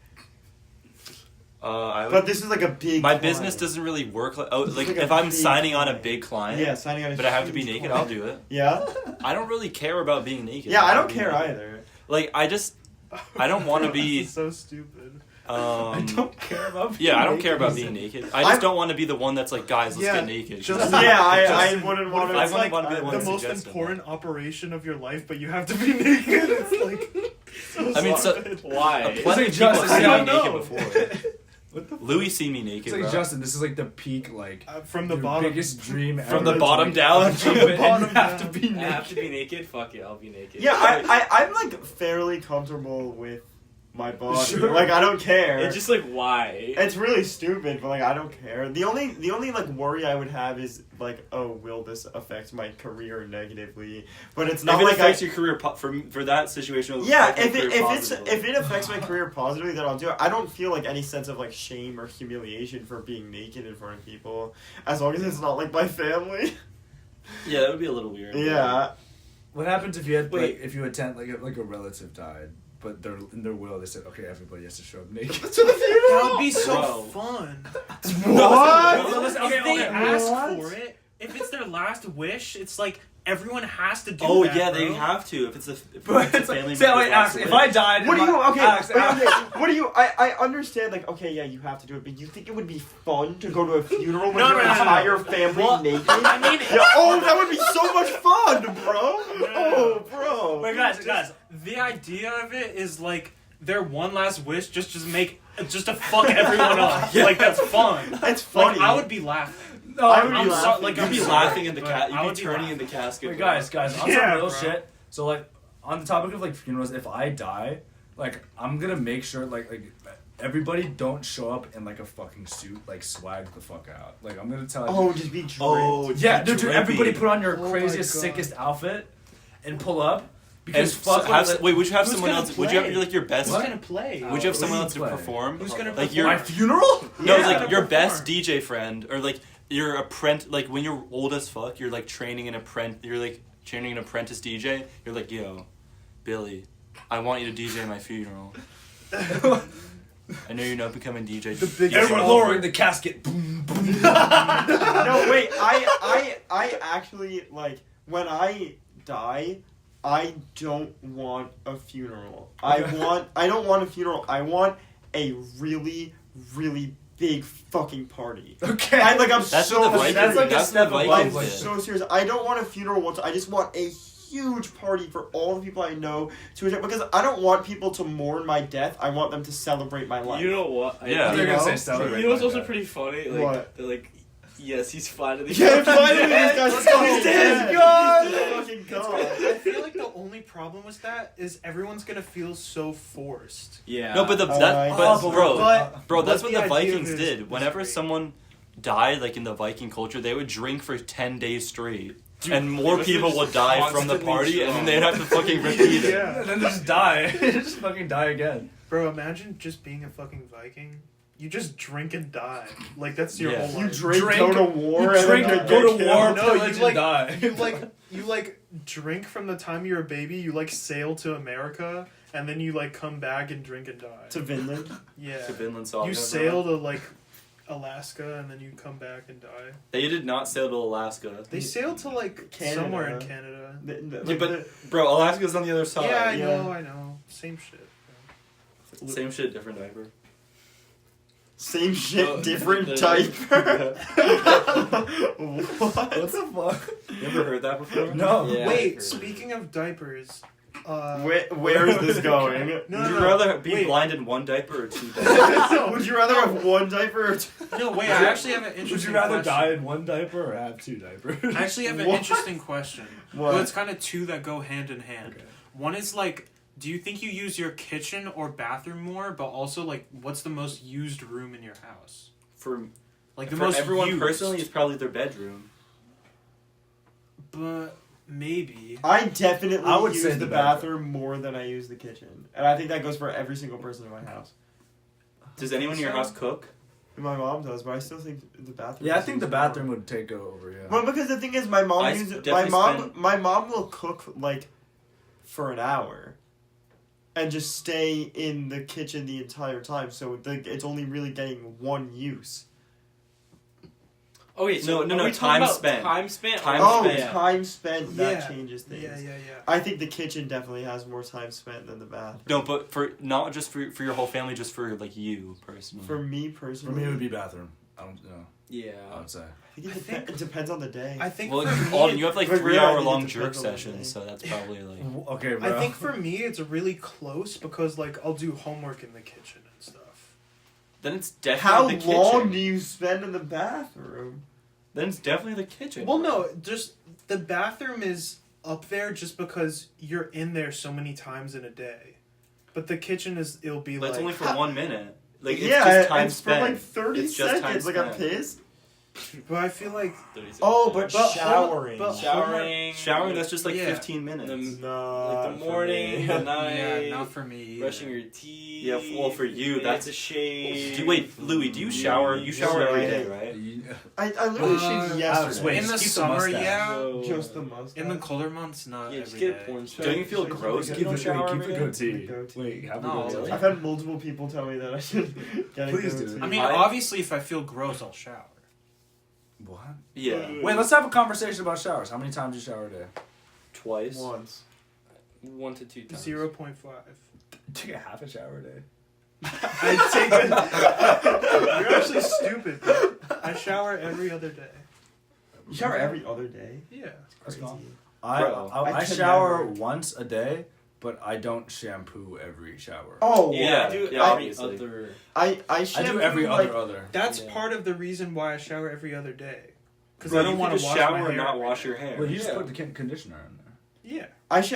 Speaker 1: I would,
Speaker 3: But this is like a big.
Speaker 1: my
Speaker 3: client.
Speaker 1: business doesn't really work like
Speaker 3: like a
Speaker 1: if I'm
Speaker 3: big
Speaker 1: signing on a
Speaker 3: client.
Speaker 1: big client.
Speaker 3: Yeah, signing on.
Speaker 1: But I have to be naked. I'll do it.
Speaker 3: Yeah.
Speaker 1: I don't really care about being naked.
Speaker 3: Yeah, I don't
Speaker 1: Be
Speaker 3: care
Speaker 1: naked.
Speaker 3: either.
Speaker 1: Like I don't want to
Speaker 4: This
Speaker 1: be.
Speaker 4: is so stupid.
Speaker 2: I don't care about.
Speaker 1: Yeah, I don't
Speaker 2: being
Speaker 1: care about
Speaker 2: naked.
Speaker 1: being naked. I just
Speaker 3: I'm-
Speaker 1: don't want to be the one that's like, guys, let's
Speaker 4: Yeah,
Speaker 1: get naked.
Speaker 4: just-
Speaker 3: Yeah, I
Speaker 4: Just-
Speaker 3: wouldn't
Speaker 4: what
Speaker 3: want
Speaker 4: if
Speaker 3: to.
Speaker 1: I
Speaker 4: it's
Speaker 1: wouldn't
Speaker 4: like
Speaker 1: want to be the one
Speaker 4: the most
Speaker 1: suggesting
Speaker 4: important operation of your life, but you have to be naked. It's like. So
Speaker 1: I mean, so-
Speaker 4: stupid.
Speaker 5: Why?
Speaker 1: Plenty of
Speaker 2: It's
Speaker 1: people
Speaker 2: like
Speaker 1: have
Speaker 2: Justin,
Speaker 1: seen
Speaker 4: I
Speaker 1: me
Speaker 4: don't
Speaker 1: naked
Speaker 4: know.
Speaker 1: before.
Speaker 2: What the?
Speaker 1: Louis see me naked,
Speaker 2: It's like
Speaker 1: bro.
Speaker 2: Justin. This is like the peak, like
Speaker 4: From the
Speaker 2: your
Speaker 4: bottom.
Speaker 2: biggest dream
Speaker 1: From
Speaker 2: ever.
Speaker 1: the bottom down.
Speaker 2: From the bottom, you have to
Speaker 4: down.
Speaker 2: be
Speaker 5: I have
Speaker 2: naked.
Speaker 5: to be naked? Fuck it, I'll be naked.
Speaker 3: Yeah, I'm like fairly comfortable with my body.
Speaker 2: Sure.
Speaker 3: Like I don't care.
Speaker 5: It's just like, why?
Speaker 3: It's really stupid, but like I don't care. The only like worry I would have is like, oh, will this affect my career negatively? But it's not
Speaker 1: If it
Speaker 3: like
Speaker 1: affects your career for that situation. it'll
Speaker 3: yeah,
Speaker 1: affect your career positively.
Speaker 3: if it affects my career positively, then I'll do it. I don't feel like any sense of like shame or humiliation for being naked in front of people, as long as it's not like my family.
Speaker 1: Yeah, that would be a little weird.
Speaker 3: Yeah.
Speaker 2: What happens if you had
Speaker 5: Wait.
Speaker 2: like if you attend like a relative died, but in their will they said, okay, everybody has to show up naked to the
Speaker 4: That
Speaker 2: funeral.
Speaker 4: would be so
Speaker 5: Bro.
Speaker 4: fun.
Speaker 2: What?
Speaker 4: No, listen,
Speaker 5: If
Speaker 4: okay,
Speaker 5: they
Speaker 4: ask
Speaker 3: What?
Speaker 4: for it, if it's their last wish, it's like everyone has to do
Speaker 1: Oh
Speaker 4: that.
Speaker 1: yeah,
Speaker 4: bro.
Speaker 1: they have to. If it's a
Speaker 2: But
Speaker 1: family member.
Speaker 2: say, wait, Alex, if I died,
Speaker 3: What do you okay?
Speaker 2: Alex,
Speaker 3: What do you? I understand. Like, okay, yeah, you have to do it, but you think it would be fun to go to a funeral with
Speaker 4: No,
Speaker 3: your
Speaker 4: no, no, no.
Speaker 3: entire family
Speaker 4: Well,
Speaker 3: naked?
Speaker 4: I mean,
Speaker 3: Yeah, oh, that would be so much fun, bro. Oh, bro.
Speaker 4: Wait, guys, the idea of it is like their one last wish just to fuck everyone up.
Speaker 1: Yeah.
Speaker 4: Like that's fun.
Speaker 3: It's funny.
Speaker 4: Like I would be laughing.
Speaker 2: No,
Speaker 3: I would be
Speaker 1: I'm
Speaker 3: laughing.
Speaker 1: sorry, like you'd be laughing in the
Speaker 5: But
Speaker 1: cat.
Speaker 5: I
Speaker 1: You'd
Speaker 5: would
Speaker 1: be
Speaker 5: be
Speaker 1: turning in
Speaker 5: laughing.
Speaker 1: the casket.
Speaker 2: Wait,
Speaker 1: bro.
Speaker 2: guys, on some
Speaker 4: Yeah,
Speaker 2: real
Speaker 4: bro.
Speaker 2: shit. So like, on the topic of like funerals, if I die, like I'm gonna make sure like everybody don't show up in like a fucking suit, like swag the fuck out. Like I'm gonna tell.
Speaker 3: Oh, just be draped.
Speaker 1: Oh,
Speaker 2: yeah, dude,
Speaker 1: drippy.
Speaker 2: everybody put on your
Speaker 4: Oh my
Speaker 2: craziest,
Speaker 4: God.
Speaker 2: sickest outfit, and pull up
Speaker 1: And
Speaker 2: because fuck.
Speaker 1: wait, would you have
Speaker 5: Who's
Speaker 1: someone
Speaker 5: gonna
Speaker 1: else? Would you have
Speaker 5: play?
Speaker 1: like your best?
Speaker 5: Who's gonna play?
Speaker 1: Would you have
Speaker 2: What
Speaker 1: someone
Speaker 2: do you
Speaker 1: else to
Speaker 2: play?
Speaker 1: perform?
Speaker 5: Who's gonna
Speaker 1: like
Speaker 5: perform?
Speaker 1: your
Speaker 2: my funeral?
Speaker 1: no,
Speaker 3: Yeah.
Speaker 1: like your best
Speaker 4: Perform.
Speaker 1: DJ friend, or like your apprentice. Like when you're old as fuck, you're like training an apprentice. You're like training an apprentice DJ. You're like, yo, Billy, I want you to DJ my funeral. I know you're not becoming DJ.
Speaker 4: The big-
Speaker 1: DJ.
Speaker 2: Everyone lowering the casket. Boom, boom.
Speaker 3: No, wait. I actually like when I die. I don't want a funeral. I don't want a funeral. I want a really, really big fucking party.
Speaker 2: Okay.
Speaker 3: I'm
Speaker 1: That's
Speaker 3: so
Speaker 1: what the Vikings.
Speaker 2: That's like a
Speaker 1: that's
Speaker 2: step
Speaker 1: the
Speaker 2: above,
Speaker 1: Vikings
Speaker 3: I'm
Speaker 2: like,
Speaker 1: did.
Speaker 3: so serious. I don't want a funeral once. I just want a huge party for all the people I know to attend because I don't want people to mourn my death. I want them to celebrate my life.
Speaker 5: You know what?
Speaker 1: Yeah.
Speaker 2: They're gonna
Speaker 3: You
Speaker 2: say
Speaker 3: know?
Speaker 2: celebrate.
Speaker 5: You know what's
Speaker 2: my
Speaker 5: also
Speaker 2: dad.
Speaker 5: pretty funny? Like,
Speaker 3: What?
Speaker 5: they're like, yes, he's finally.
Speaker 3: Yeah, finally this guy's
Speaker 2: Let's go. He's dead. God.
Speaker 3: He's fucking gone.
Speaker 4: I feel like the only problem with that is everyone's gonna feel so forced.
Speaker 5: Yeah.
Speaker 1: No, but
Speaker 3: Alright.
Speaker 1: bro, that's
Speaker 4: but
Speaker 1: what
Speaker 4: the
Speaker 1: the
Speaker 4: idea of
Speaker 1: Vikings
Speaker 4: it
Speaker 1: did.
Speaker 4: is
Speaker 1: Whenever
Speaker 4: great.
Speaker 1: someone died, like in the Viking culture, they would drink for 10 days straight.
Speaker 5: Dude,
Speaker 1: And more
Speaker 5: they must
Speaker 1: people
Speaker 5: have
Speaker 1: would
Speaker 5: just
Speaker 1: die from the
Speaker 5: constantly
Speaker 1: party, and then
Speaker 5: drunk.
Speaker 1: they'd have to fucking repeat it.
Speaker 4: Yeah.
Speaker 2: And then they just die. Just fucking die again.
Speaker 4: Bro, imagine just being a fucking Viking. You just drink and die. Like that's your
Speaker 1: Yeah.
Speaker 4: whole
Speaker 3: You
Speaker 4: life.
Speaker 3: drink,
Speaker 2: Drink-
Speaker 3: go to war,
Speaker 2: You
Speaker 3: and
Speaker 2: drink,
Speaker 3: then
Speaker 2: go
Speaker 3: get
Speaker 2: to war,
Speaker 3: killed.
Speaker 4: No, you
Speaker 2: pillage, and
Speaker 4: like-
Speaker 2: die.
Speaker 4: you drink from the time you're a baby. You like sail to America, and then you like come back and drink and die.
Speaker 3: To Vinland.
Speaker 4: Yeah.
Speaker 1: To Vinland Saga.
Speaker 4: You sail to like Alaska, and then you come back and die.
Speaker 1: They did not sail to Alaska.
Speaker 4: They sail to like
Speaker 3: Canada.
Speaker 4: somewhere in Canada.
Speaker 1: Yeah, but bro, Alaska's on the other side.
Speaker 4: Yeah, I
Speaker 3: yeah.
Speaker 4: know, I know. Same shit.
Speaker 1: Same shit, different diaper.
Speaker 3: Same shit,
Speaker 5: Oh,
Speaker 3: different
Speaker 5: the-
Speaker 3: diaper.
Speaker 2: What
Speaker 3: What?
Speaker 2: the fuck?
Speaker 1: You ever heard that before?
Speaker 2: No.
Speaker 5: Yeah. I've
Speaker 4: Wait,
Speaker 5: heard.
Speaker 4: speaking of diapers,
Speaker 3: Where is this going?
Speaker 4: no,
Speaker 1: Would
Speaker 4: no,
Speaker 1: you
Speaker 4: no.
Speaker 1: rather be
Speaker 4: Wait.
Speaker 1: blind in one diaper or two diapers?
Speaker 3: Would you rather have one diaper or two?
Speaker 4: No, wait. I actually have an interesting.
Speaker 2: Would you rather
Speaker 4: question.
Speaker 2: die in one diaper or have two diapers?
Speaker 4: I actually have an
Speaker 3: What?
Speaker 4: interesting question.
Speaker 3: What?
Speaker 4: Well, it's kind of two that go hand in hand.
Speaker 2: Okay.
Speaker 4: One is like, do you think you use your kitchen or bathroom more? But also, like, what's the most used room in your house?
Speaker 1: For
Speaker 4: Like the
Speaker 1: for
Speaker 4: most
Speaker 1: everyone
Speaker 4: used.
Speaker 1: personally, it's probably their bedroom.
Speaker 4: But maybe.
Speaker 3: I definitely
Speaker 2: I would
Speaker 3: use
Speaker 2: say
Speaker 3: the
Speaker 2: the bedroom.
Speaker 3: bathroom more than I use the kitchen, and I think that goes for every single person in my house.
Speaker 1: Does anyone in your house cook?
Speaker 3: My mom does, but I still think the bathroom.
Speaker 2: Yeah, I
Speaker 3: is
Speaker 2: think
Speaker 3: used
Speaker 2: the
Speaker 3: more.
Speaker 2: bathroom would take over. Yeah.
Speaker 3: Well, because the thing is, my mom
Speaker 1: I
Speaker 3: uses my
Speaker 1: definitely
Speaker 3: mom.
Speaker 1: spend-
Speaker 3: My mom will cook like for an hour, and just stay in the kitchen the entire time. So it's only really getting one use.
Speaker 5: Okay, so
Speaker 1: No,
Speaker 5: are we
Speaker 1: time
Speaker 5: talking about
Speaker 1: spent.
Speaker 5: Time spent.
Speaker 1: Time
Speaker 3: Oh,
Speaker 1: spent.
Speaker 3: time spent that
Speaker 4: Yeah.
Speaker 3: changes things.
Speaker 4: Yeah.
Speaker 3: I think the kitchen definitely has more time spent than the bath.
Speaker 1: No, but for not just for your whole family, just for like you personally.
Speaker 3: For me
Speaker 2: For
Speaker 3: personally,
Speaker 2: me, it would be bathroom. I don't know.
Speaker 5: Yeah.
Speaker 2: I would say.
Speaker 3: I think it depends on the day.
Speaker 4: I think
Speaker 1: Well,
Speaker 4: for
Speaker 1: all,
Speaker 4: me,
Speaker 1: you have like
Speaker 3: But really, I
Speaker 1: 3-hour
Speaker 3: think
Speaker 1: long
Speaker 3: it
Speaker 1: jerk
Speaker 3: depends on the day.
Speaker 1: sessions, so that's probably like.
Speaker 2: Okay, bro.
Speaker 4: I think for me it's really close because like I'll do homework in the kitchen and stuff.
Speaker 1: Then it's
Speaker 3: How
Speaker 1: definitely the
Speaker 3: long
Speaker 1: kitchen.
Speaker 3: do you spend in the bathroom?
Speaker 1: Then it's definitely the kitchen.
Speaker 4: Well,
Speaker 1: bro.
Speaker 4: no, just the bathroom is up there just because you're in there so many times in a day. But the kitchen it'll be
Speaker 1: But it's
Speaker 4: like
Speaker 1: only for 1 minute. Like it's
Speaker 3: yeah,
Speaker 1: just time
Speaker 3: it's
Speaker 1: spent.
Speaker 3: for like 30
Speaker 1: It's just time
Speaker 3: seconds. Like a
Speaker 1: spent.
Speaker 3: piss.
Speaker 4: but I feel like
Speaker 5: 36
Speaker 3: Oh,
Speaker 5: minutes.
Speaker 3: but
Speaker 4: showering.
Speaker 5: showering.
Speaker 1: Showering, that's just like
Speaker 4: Yeah.
Speaker 1: 15 minutes.
Speaker 3: No.
Speaker 5: Like the morning, the night.
Speaker 4: yeah, not for me.
Speaker 5: Brushing your teeth.
Speaker 1: Yeah, well, for you, that's-
Speaker 5: a shave.
Speaker 1: Wait, Louis, do you shower? You shower every day, right?
Speaker 3: I literally
Speaker 4: Uh,
Speaker 3: shaved yesterday.
Speaker 2: wait,
Speaker 4: in the
Speaker 2: just keep the
Speaker 4: summer,
Speaker 2: mustache.
Speaker 4: yeah.
Speaker 5: No.
Speaker 3: Just the mustache.
Speaker 4: In the colder months, not
Speaker 5: Yeah, just
Speaker 4: every
Speaker 5: get a
Speaker 4: day.
Speaker 5: porn star.
Speaker 1: Don't you feel gross if you don't shower
Speaker 2: keep
Speaker 1: every
Speaker 2: the
Speaker 1: day?
Speaker 2: goatee.
Speaker 3: Goatee.
Speaker 2: Wait, have a
Speaker 4: No.
Speaker 2: goatee.
Speaker 3: I've had multiple people tell me that I should get a
Speaker 2: Please do
Speaker 3: goatee.
Speaker 2: it.
Speaker 4: I mean,
Speaker 1: I-
Speaker 4: obviously, if I feel gross, I'll shower.
Speaker 2: What?
Speaker 1: Yeah,
Speaker 2: Wait, let's have a conversation about showers. How many times do you shower a day?
Speaker 1: twice.
Speaker 3: Once.
Speaker 5: 1 to 2 times.
Speaker 4: 0.5.
Speaker 2: Take a half a shower a day.
Speaker 4: I take it. You're actually stupid. Bro. I shower every other day.
Speaker 3: You shower every other day?
Speaker 4: Yeah.
Speaker 2: That's
Speaker 3: Crazy.
Speaker 2: gone.
Speaker 1: Bro,
Speaker 2: I
Speaker 3: I can
Speaker 2: shower
Speaker 3: never.
Speaker 2: once a day, but I don't shampoo every shower.
Speaker 3: Oh,
Speaker 1: Yeah,
Speaker 5: I do
Speaker 1: yeah,
Speaker 5: every
Speaker 1: obviously.
Speaker 5: other.
Speaker 3: I
Speaker 2: I
Speaker 3: shampoo
Speaker 2: do every
Speaker 3: like,
Speaker 2: other.
Speaker 4: That's
Speaker 5: Yeah.
Speaker 4: part of the reason why I shower every other day. because
Speaker 5: Bro,
Speaker 4: I don't
Speaker 5: you
Speaker 4: want
Speaker 5: can
Speaker 4: to
Speaker 5: just
Speaker 4: wash
Speaker 5: shower
Speaker 4: my hair.
Speaker 5: and not
Speaker 4: every
Speaker 5: wash
Speaker 4: day.
Speaker 5: your hair.
Speaker 2: Well, you just
Speaker 5: Yeah.
Speaker 2: put the conditioner in there.
Speaker 4: Yeah.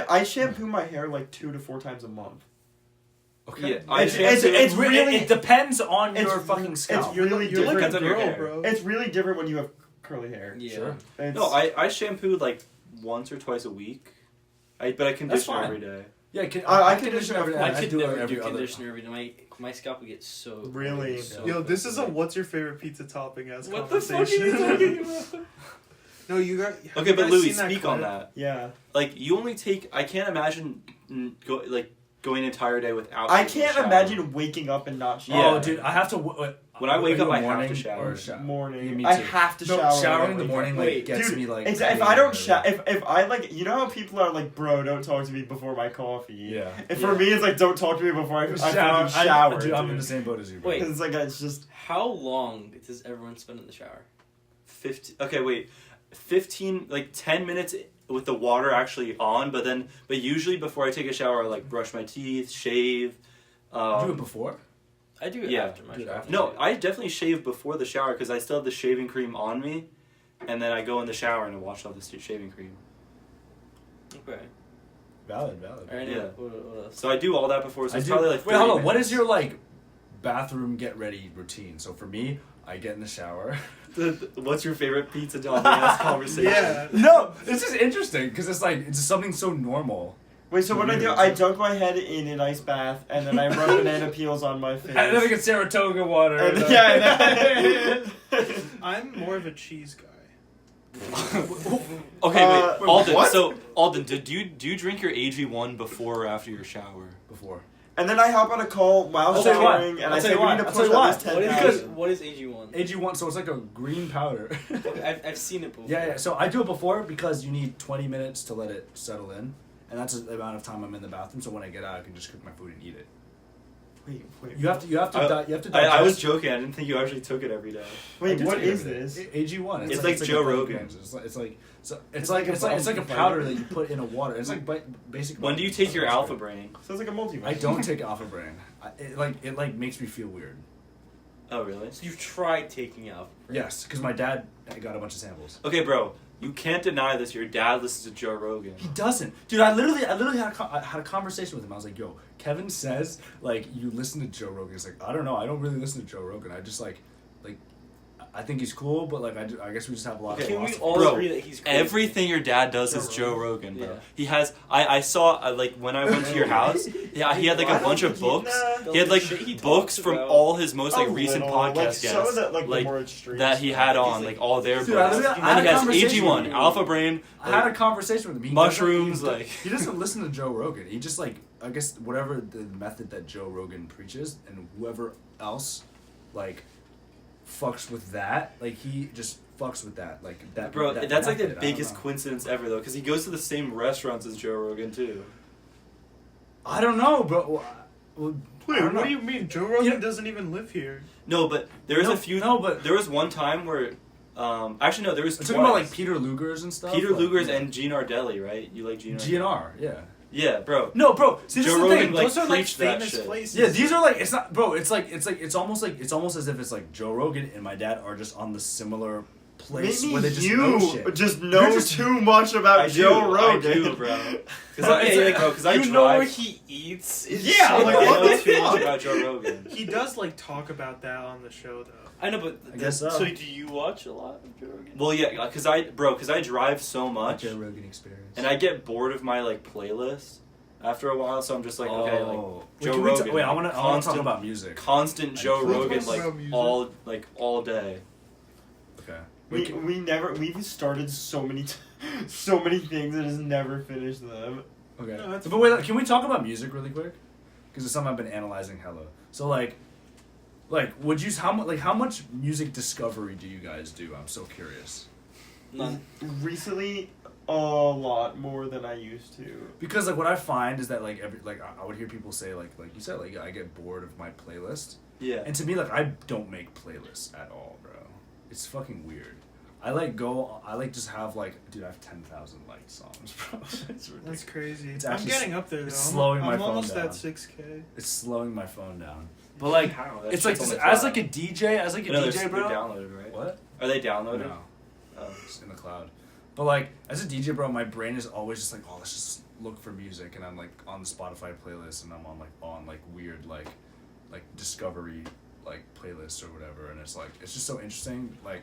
Speaker 3: I shampoo my hair like 2 to 4 times a month.
Speaker 5: Yeah, I
Speaker 3: It's
Speaker 2: It
Speaker 3: really
Speaker 2: depends on
Speaker 3: it's
Speaker 2: your
Speaker 3: re-
Speaker 2: fucking scalp.
Speaker 3: It's really
Speaker 4: You're like
Speaker 3: different.
Speaker 4: a
Speaker 5: on your
Speaker 4: girl,
Speaker 5: hair.
Speaker 4: bro.
Speaker 3: It's really different when you have curly hair.
Speaker 5: Yeah.
Speaker 2: Sure.
Speaker 3: It's,
Speaker 5: No, I shampoo like once or twice a week. But I conditioner
Speaker 2: fine.
Speaker 5: every day.
Speaker 2: Yeah,
Speaker 3: I
Speaker 2: I
Speaker 3: condition
Speaker 2: condition every day.
Speaker 3: every
Speaker 5: I
Speaker 2: I
Speaker 5: could
Speaker 2: do it
Speaker 5: never
Speaker 2: every
Speaker 5: do
Speaker 2: other.
Speaker 5: conditioner every day. My scalp would get so
Speaker 3: Really?
Speaker 5: so
Speaker 4: Yo, this is a
Speaker 5: quick.
Speaker 4: what's your favorite pizza topping as
Speaker 5: What the fuck are
Speaker 4: conversation.
Speaker 5: you talking about?
Speaker 4: No, you got. have
Speaker 5: Okay,
Speaker 4: you
Speaker 5: but
Speaker 4: guys
Speaker 5: Louis,
Speaker 4: seen
Speaker 5: speak on
Speaker 4: clip?
Speaker 5: that.
Speaker 3: yeah.
Speaker 5: Like you only take. I can't imagine going an entire day without.
Speaker 3: I
Speaker 5: taking a
Speaker 3: can't
Speaker 5: shower.
Speaker 3: imagine waking up and not
Speaker 5: Yeah.
Speaker 3: shower.
Speaker 2: Oh, dude, I have to.
Speaker 5: When I wake
Speaker 2: are
Speaker 5: up,
Speaker 2: you a
Speaker 5: I have to
Speaker 2: morning
Speaker 5: shower.
Speaker 2: or shower?
Speaker 3: Morning.
Speaker 2: Yeah, me
Speaker 3: I
Speaker 2: too.
Speaker 3: have to
Speaker 2: No,
Speaker 3: shower. when
Speaker 2: showering
Speaker 3: I
Speaker 2: in the
Speaker 3: wake
Speaker 2: morning
Speaker 3: up.
Speaker 2: like
Speaker 5: Wait,
Speaker 2: gets
Speaker 3: dude,
Speaker 2: me like.
Speaker 3: if I don't if I like, you know how people are like, bro, don't talk to me before my coffee.
Speaker 2: Yeah.
Speaker 3: And for me, it's like, don't talk to me before I
Speaker 2: Shower.
Speaker 3: fucking shower.
Speaker 2: Dude, I'm in
Speaker 3: dude.
Speaker 2: the same boat as you. Bro.
Speaker 5: Wait.
Speaker 3: It's like it's just
Speaker 5: How long does everyone spend in the shower? 15. Okay, wait. 15, like 10 minutes with the water actually on, but usually before I take a shower, I like brush my teeth, shave.
Speaker 2: You do it before?
Speaker 5: I do it Yeah. after my
Speaker 2: Do it
Speaker 5: shower.
Speaker 2: after.
Speaker 5: No, I definitely shave before the shower because I still have the shaving cream on me, and then I go in the shower and I wash off the shaving cream. Okay.
Speaker 2: Valid.
Speaker 5: Alright,
Speaker 1: Yeah.
Speaker 5: what else?
Speaker 1: So I do all that before. So
Speaker 2: I
Speaker 1: it's
Speaker 2: do.
Speaker 1: probably like.
Speaker 2: Wait, hold
Speaker 1: 30
Speaker 2: on. What is
Speaker 1: minutes.
Speaker 2: your like bathroom get ready routine? So for me, I get in the shower.
Speaker 1: What's your favorite pizza topping ass conversation?
Speaker 4: Yeah.
Speaker 2: No, this is interesting because it's something so normal.
Speaker 3: wait. So what do? I dunk my head in an ice bath, and then I rub banana peels on my face.
Speaker 2: And then I get Saratoga water.
Speaker 3: And-
Speaker 2: and,
Speaker 3: yeah.
Speaker 4: I'm more of a cheese guy.
Speaker 1: Okay, wait,
Speaker 3: Wait,
Speaker 1: Alden.
Speaker 3: what?
Speaker 1: So Alden, do you drink your AG1 before or after your shower?
Speaker 2: before.
Speaker 3: And then I hop on a call while
Speaker 2: I'll tell you why.
Speaker 3: showering, and
Speaker 2: I'll
Speaker 3: I
Speaker 2: tell
Speaker 3: say
Speaker 2: you
Speaker 3: we
Speaker 2: why.
Speaker 3: need to
Speaker 2: I'll
Speaker 3: push
Speaker 2: tell you
Speaker 3: at least
Speaker 2: why.
Speaker 3: 10,000.
Speaker 5: What is AG1?
Speaker 2: AG1, so it's like a green powder.
Speaker 5: Okay, I've seen it before.
Speaker 2: Yeah. So I do it before because you need 20 minutes to let it settle in, and that's the amount of time I'm in the bathroom. So when I get out, I can just cook my food and eat it.
Speaker 3: Wait.
Speaker 2: You have to. You have to.
Speaker 1: I was
Speaker 2: digest-
Speaker 1: joking. I didn't think you actually took it every day.
Speaker 2: I
Speaker 3: Wait,
Speaker 2: do
Speaker 3: what
Speaker 2: take it
Speaker 3: is
Speaker 2: every day.
Speaker 3: this?
Speaker 2: AG1.
Speaker 1: It's like Joe
Speaker 2: a protein
Speaker 1: Rogan.
Speaker 2: cleanse. It's like
Speaker 3: It's like a
Speaker 2: it's like a
Speaker 3: vitamin.
Speaker 2: powder that you put in a water. It's like basically.
Speaker 1: When do you take your Alpha Brain?
Speaker 3: Sounds like a multivitamin.
Speaker 2: I don't take Alpha Brain. It makes me feel weird.
Speaker 1: Oh really?
Speaker 5: So you've tried taking out.
Speaker 2: Yes, because my dad got a bunch of samples.
Speaker 1: Okay, bro. You can't deny this. Your dad listens to Joe Rogan.
Speaker 2: He doesn't, dude. I literally had a conversation with him. I was like, "Yo, Kevin says like you listen to Joe Rogan." He's like, "I don't know. I don't really listen to Joe Rogan. I just like, I think he's cool, but like I guess we just have a lot of
Speaker 5: Can we
Speaker 2: philosophy."
Speaker 5: all
Speaker 1: Bro,
Speaker 5: agree that he's crazy?
Speaker 1: Everything your dad does is
Speaker 3: Joe
Speaker 1: Joe Rogan, bro.
Speaker 5: Yeah.
Speaker 1: He has. I saw like when I went to your house. Yeah, he had like
Speaker 3: I
Speaker 1: a
Speaker 3: don't
Speaker 1: bunch of
Speaker 3: think he-
Speaker 1: books.
Speaker 3: nah.
Speaker 1: He had like
Speaker 5: Shit he
Speaker 1: books
Speaker 5: talks
Speaker 1: from
Speaker 5: about.
Speaker 1: all his most like
Speaker 3: A
Speaker 1: recent
Speaker 3: little,
Speaker 1: podcast
Speaker 3: like,
Speaker 1: guests,
Speaker 3: some of the, like, the more extreme
Speaker 1: that he
Speaker 3: stuff.
Speaker 1: had on,
Speaker 5: He's
Speaker 1: like
Speaker 5: like-
Speaker 1: all their
Speaker 2: Dude, I
Speaker 1: books.
Speaker 2: literally- I
Speaker 1: And
Speaker 2: had
Speaker 1: he
Speaker 2: a
Speaker 1: has
Speaker 2: conversation
Speaker 1: AG1,
Speaker 2: with you.
Speaker 1: Alpha Brain.
Speaker 2: I had a conversation with him. He
Speaker 1: Mushrooms,
Speaker 2: doesn't-
Speaker 1: like-
Speaker 2: he doesn't listen to Joe Rogan. He just like I guess whatever the method that Joe Rogan preaches, and whoever else like fucks with that, like he just fucks with that, like that.
Speaker 1: Bro,
Speaker 2: that
Speaker 1: that's like the
Speaker 2: method. I don't
Speaker 1: biggest
Speaker 2: know.
Speaker 1: coincidence ever though, because he goes to the same restaurants as Joe Rogan too.
Speaker 2: I don't know, bro. Well, I
Speaker 4: Wait,
Speaker 2: don't
Speaker 4: what
Speaker 2: know.
Speaker 4: do you mean? Joe Rogan
Speaker 2: You know-
Speaker 4: doesn't even live here.
Speaker 1: No, but there was
Speaker 2: No,
Speaker 1: a few.
Speaker 2: no, but-
Speaker 1: there was one time where, actually no, there was.
Speaker 2: I'm
Speaker 1: twice.
Speaker 2: talking about like Peter Luger's and stuff.
Speaker 1: Peter
Speaker 2: like,
Speaker 1: Luger's
Speaker 2: yeah.
Speaker 1: and Gene Ardelli, right? You like Gene?
Speaker 2: GNR, yeah.
Speaker 1: Yeah, bro.
Speaker 2: No, bro. See, this
Speaker 1: Joe
Speaker 2: is the
Speaker 1: Rogan,
Speaker 2: thing.
Speaker 1: like,
Speaker 4: Those are like
Speaker 1: preach that
Speaker 4: famous
Speaker 1: shit.
Speaker 4: places.
Speaker 2: Yeah, these are like it's not, bro. It's almost as if it's like Joe Rogan and my dad are just on the similar place
Speaker 3: Maybe
Speaker 2: where they just
Speaker 3: you
Speaker 2: know shit.
Speaker 3: just know
Speaker 2: You're just-
Speaker 3: too much about
Speaker 1: I do,
Speaker 3: Joe Rogan.
Speaker 1: I do, bro. Because
Speaker 2: Bro,
Speaker 1: I,
Speaker 2: it's
Speaker 1: yeah,
Speaker 2: like-
Speaker 1: bro, 'cause I
Speaker 5: You
Speaker 1: drive.
Speaker 5: know where he eats. It's
Speaker 3: Yeah,
Speaker 5: so
Speaker 3: like,
Speaker 1: I
Speaker 3: what
Speaker 1: know
Speaker 3: the
Speaker 1: too much
Speaker 3: fuck?
Speaker 1: about Joe Rogan.
Speaker 4: He does like talk about that on the show though.
Speaker 5: I know, but
Speaker 2: I guess so.
Speaker 5: So do you watch a lot of Joe Rogan?
Speaker 1: Well, yeah, because I drive so much,
Speaker 2: Joe Rogan experience.
Speaker 1: and I get bored of my like playlist after a while. So I'm just like, okay, like
Speaker 2: Wait,
Speaker 1: Joe
Speaker 2: can we
Speaker 1: Rogan.
Speaker 2: wait, I want to talk
Speaker 1: constant-
Speaker 2: about music.
Speaker 1: constant Joe
Speaker 2: Let's
Speaker 1: Rogan,
Speaker 4: talk
Speaker 1: like
Speaker 4: about music.
Speaker 1: all day.
Speaker 2: Okay.
Speaker 3: We've started so many so many things and just never finished them.
Speaker 2: Okay.
Speaker 4: No, that's
Speaker 2: but wait, can we talk about music really quick? Because it's something I've been analyzing hella. So like would you how much music discovery do you guys do? I'm so curious.
Speaker 5: None.
Speaker 3: Recently, a lot more than I used to.
Speaker 2: Because like what I find is that like I would hear people say like you said like I get bored of my playlist.
Speaker 1: Yeah.
Speaker 2: And to me, like, I don't make playlists at all, bro. It's fucking weird. I just have, like, dude, I have 10,000 liked songs, bro. It's
Speaker 4: That's
Speaker 2: ridiculous.
Speaker 4: crazy.
Speaker 2: It's
Speaker 4: I'm
Speaker 2: actually
Speaker 4: getting up there though.
Speaker 2: it's slowing my
Speaker 4: I'm
Speaker 2: phone
Speaker 4: almost
Speaker 2: down.
Speaker 4: at 6K.
Speaker 2: It's slowing my phone down. But, like,
Speaker 1: How? That
Speaker 2: it's like,
Speaker 1: shit's on the
Speaker 2: as,
Speaker 1: cloud.
Speaker 2: like, a DJ,
Speaker 1: No, they're
Speaker 2: bro.
Speaker 1: downloaded, right?
Speaker 2: What?
Speaker 1: Are they downloaded?
Speaker 2: No. Just in the cloud. But like as a DJ, bro, my brain is always just like, oh, let's just look for music, and I'm like on the Spotify playlist, and I'm on weird like discovery like playlists or whatever, and it's just so interesting like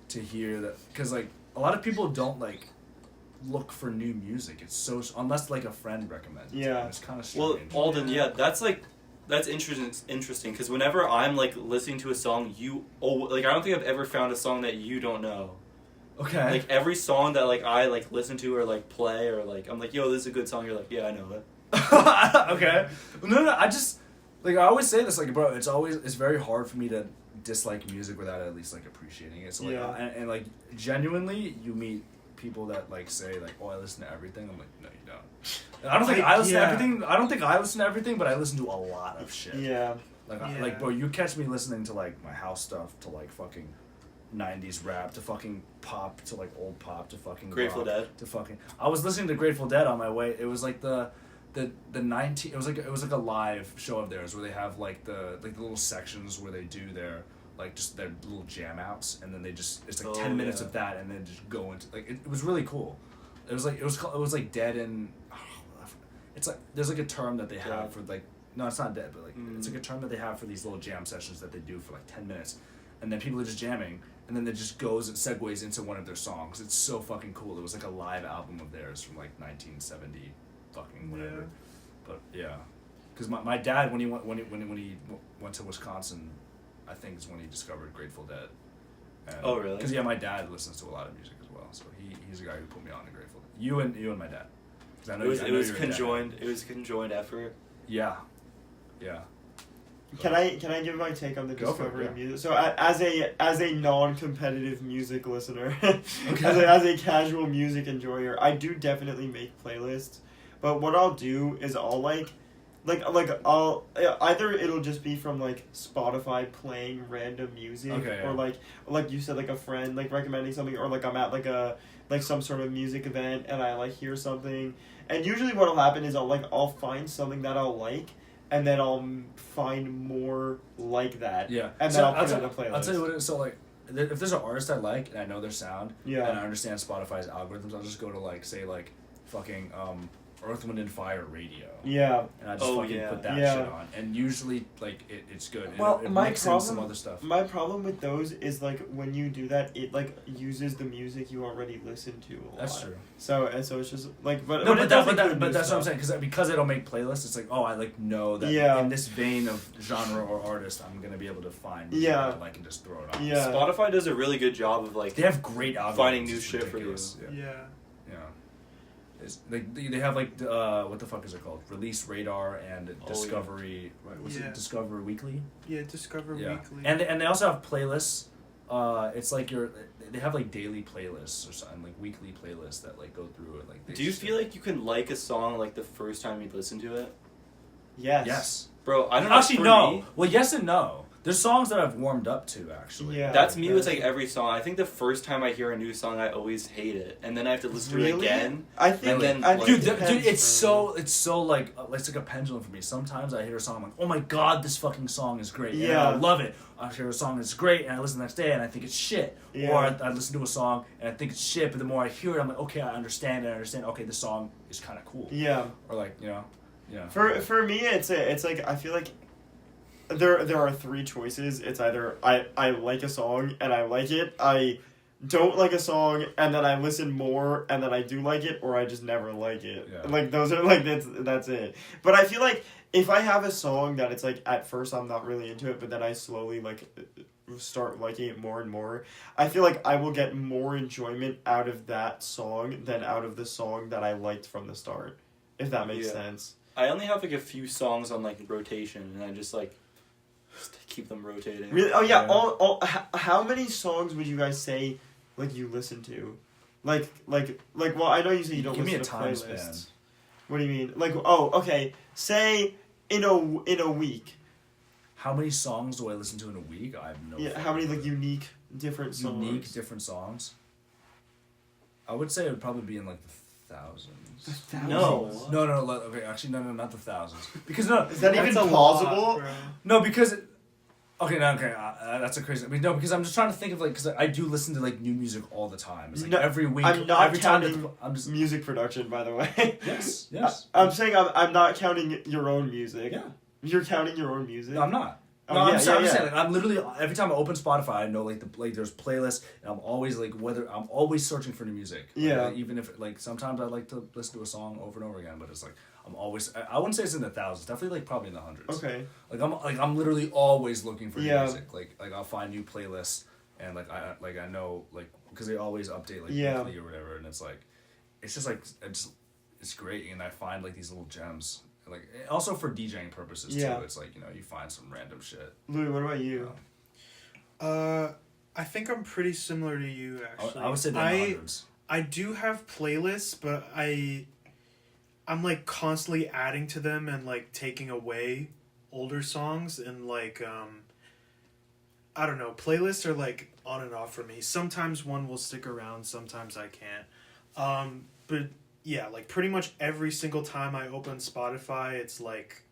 Speaker 2: to hear that, because like a lot of people don't like look for new music. It's so, unless like a friend recommends it.
Speaker 3: Yeah.
Speaker 2: It's kind of
Speaker 5: Well,
Speaker 2: strange.
Speaker 5: Alden, yeah, that's interesting because whenever I'm like listening to a song, I don't think I've ever found a song that you don't know.
Speaker 2: Okay.
Speaker 5: Like every song that like I like listen to or like play or like I'm like, yo, this is a good song. You're like, yeah, I know it.
Speaker 2: Okay. No, I just like, I always say this, like, bro, it's very hard for me to dislike music without at least like appreciating it. So like,
Speaker 3: Yeah.
Speaker 2: and like genuinely, you meet people that like say like, oh, I listen to everything. I'm like, no, you don't. And I don't think I listen to everything. I don't think I listen to everything, but I listen to a lot of shit.
Speaker 3: Yeah.
Speaker 2: Like bro, you catch me listening to like my house stuff, to like fucking 90s rap, to fucking pop, to like old pop, to fucking
Speaker 5: Grateful
Speaker 2: rock,
Speaker 5: Dead.
Speaker 2: to fucking. I was listening to Grateful Dead on my way. It was like the 19. It was like a live show of theirs where they have like the little sections where they do their like just their little jam outs, and then they just, it's like 10 minutes of that, and then just go into like it was really cool. It was like dead and it's like there's like a term that they have for like, no, it's not dead, but like it's like a term that they have for these little jam sessions that they do for like 10 minutes, and then people are just jamming, and then it just goes and segues into one of their songs. It's so fucking cool. It was like a live album of theirs from like 1970 fucking whatever.
Speaker 4: Yeah.
Speaker 2: But yeah, because my dad, when he went to Wisconsin, I think is when he discovered Grateful Dead. And,
Speaker 5: Oh, really?
Speaker 2: Because yeah, my dad listens to a lot of music as well, so he's the guy who put me on to Grateful Dead. You and my dad. 'Cause I know
Speaker 5: It was
Speaker 2: you're a dad.
Speaker 5: conjoined. It was a conjoined effort.
Speaker 2: Yeah.
Speaker 3: Can I give my take on the
Speaker 2: Go for it,
Speaker 3: discovery
Speaker 2: yeah.
Speaker 3: of music? So as a non-competitive music listener,
Speaker 2: Okay.
Speaker 3: as a casual music enjoyer, I do definitely make playlists. But what I'll do is I'll I'll either it'll just be from like Spotify playing random music,
Speaker 2: Okay, yeah.
Speaker 3: or like you said, like a friend like recommending something, or like I'm at like some sort of music event and I like hear something, and usually what'll happen is I'll find something that I'll like, and then I'll find more like that.
Speaker 2: Yeah.
Speaker 3: And
Speaker 2: So
Speaker 3: then I'll put it in a playlist.
Speaker 2: I'll tell you what it is. So like, if there's an artist I like and I know their sound,
Speaker 3: Yeah.
Speaker 2: and I understand Spotify's algorithms, I'll just go to like, say like fucking Earth, Wind and Fire radio.
Speaker 3: Yeah.
Speaker 2: And I just fucking
Speaker 5: yeah.
Speaker 2: put that
Speaker 3: Yeah.
Speaker 2: shit on, and usually like it's good.
Speaker 3: Well,
Speaker 2: it
Speaker 3: my
Speaker 2: mixes in
Speaker 3: problem,
Speaker 2: some other stuff.
Speaker 3: my problem with those is like when you do that, it like uses the music you already listen to a lot.
Speaker 2: That's true.
Speaker 3: So it's just like, but
Speaker 2: No,
Speaker 3: it
Speaker 2: but
Speaker 3: does
Speaker 2: that's
Speaker 3: include new
Speaker 2: what I'm
Speaker 3: stuff.
Speaker 2: saying, because I don't make playlists. It's like, oh, I like know that
Speaker 3: Yeah.
Speaker 2: in this vein of genre or artist, I'm gonna be able to find music
Speaker 3: Yeah.
Speaker 2: that I like and just throw it on.
Speaker 3: Yeah.
Speaker 5: Spotify does a really good job of like
Speaker 2: They have great algorithms.
Speaker 5: Finding new
Speaker 2: It's
Speaker 5: shit for you.
Speaker 2: ridiculous. Yeah.
Speaker 4: Yeah.
Speaker 2: Yeah. It's, they have like what the fuck is it called? Release Radar and Discovery. Right? What's
Speaker 4: Yeah.
Speaker 2: it? Discover Weekly.
Speaker 4: Yeah, Discover
Speaker 2: Yeah.
Speaker 4: Weekly.
Speaker 2: And they also have playlists. It's like they have like daily playlists or something, like weekly playlists that like go through it. Like.
Speaker 5: Do you feel like you can like a song like the first time you listen to it?
Speaker 3: Yes.
Speaker 2: Yes.
Speaker 5: Bro, I don't know.
Speaker 2: Actually,
Speaker 5: for
Speaker 2: no.
Speaker 5: me,
Speaker 2: Well, yes and no. There's songs that I've warmed up to actually.
Speaker 3: Yeah.
Speaker 5: that's me with like every song. I think the first time I hear a new song, I always hate it, and then I have to listen to it
Speaker 3: Really?
Speaker 5: again.
Speaker 3: I think.
Speaker 5: And then,
Speaker 3: I think
Speaker 5: like-
Speaker 2: Dude,
Speaker 3: it
Speaker 2: dude,
Speaker 3: depends
Speaker 2: it's
Speaker 3: for me.
Speaker 2: so like it's like a pendulum for me. Sometimes I hear a song, I'm like, oh my god, this fucking song is great. And
Speaker 3: Yeah.
Speaker 2: I love it. I hear a song that's great, and I listen the next day, and I think it's shit.
Speaker 3: Yeah.
Speaker 2: Or I listen to a song, and I think it's shit, but the more I hear it, I'm like, okay, I understand. Okay, this song is kind of cool.
Speaker 3: Yeah.
Speaker 2: Or like, yeah.
Speaker 3: For me, it's like I feel like there are three choices. It's either I like a song and I like it, I don't like a song and then I listen more and then I do like it, or I just never like it.
Speaker 2: Yeah.
Speaker 3: Like those are like that's it. But I feel like if I have a song that it's like at first I'm not really into it, but then I slowly like start liking it more and more, I feel like I will get more enjoyment out of that song than out of the song that I liked from the start. If that makes
Speaker 5: Yeah.
Speaker 3: sense.
Speaker 5: I only have like a few songs on like rotation, and I just keep them rotating.
Speaker 3: Really? Oh yeah.
Speaker 2: Yeah.
Speaker 3: How many songs would you guys say like you listen to? Like well, I know you say you don't
Speaker 2: Give me
Speaker 3: listen
Speaker 2: a
Speaker 3: to
Speaker 2: time
Speaker 3: playlists.
Speaker 2: span.
Speaker 3: What do you mean? Like okay. Say in a week.
Speaker 2: How many songs do I listen to in a week? I have no.
Speaker 3: Yeah.
Speaker 2: fucking
Speaker 3: How many
Speaker 2: clue.
Speaker 3: like unique different songs?
Speaker 2: Unique different songs? I would say it would probably be in like the thousands.
Speaker 5: No.
Speaker 2: No, okay, actually, no, not the thousands. Because no,
Speaker 3: Is that
Speaker 4: That's
Speaker 3: even
Speaker 4: a
Speaker 3: plausible?
Speaker 4: lot, bro.
Speaker 2: no, because, Okay, no, okay, that's a crazy. I mean, no, because I'm just trying to think of like, because I do listen to like new music all the time. It's like
Speaker 3: No,
Speaker 2: every week.
Speaker 3: I'm not
Speaker 2: every time
Speaker 3: counting
Speaker 2: I'm just
Speaker 3: music production, by the way.
Speaker 2: yes.
Speaker 3: I'm saying I'm not counting your own music.
Speaker 2: Yeah.
Speaker 3: You're counting your own music?
Speaker 2: No, I'm not.
Speaker 3: Oh,
Speaker 2: No,
Speaker 3: yeah,
Speaker 2: I'm saying,
Speaker 3: yeah.
Speaker 2: like, I'm literally every time I open Spotify, I know like there's playlists, and I'm always like I'm always searching for new music.
Speaker 3: Yeah.
Speaker 2: Like, even if like sometimes I like to listen to a song over and over again, but it's like I'm always I wouldn't say it's in the thousands, definitely like probably in the hundreds.
Speaker 3: Okay.
Speaker 2: I'm literally always looking for new
Speaker 3: Yeah.
Speaker 2: music. Like I'll find new playlists, and I know like because they always update like
Speaker 3: Yeah.
Speaker 2: weekly or whatever, and it's just like it's great, and I find like these little gems. Like also for DJing purposes
Speaker 3: Yeah.
Speaker 2: too. It's like, you know, you find some random shit.
Speaker 3: Louis, what about you?
Speaker 4: I think I'm pretty similar to you actually.
Speaker 2: I would say in the hundreds.
Speaker 4: I do have playlists, but I'm like constantly adding to them and like taking away older songs, and like I don't know, playlists are like on and off for me. Sometimes one will stick around, sometimes I can't. But yeah, like pretty much every single time I open Spotify, it's like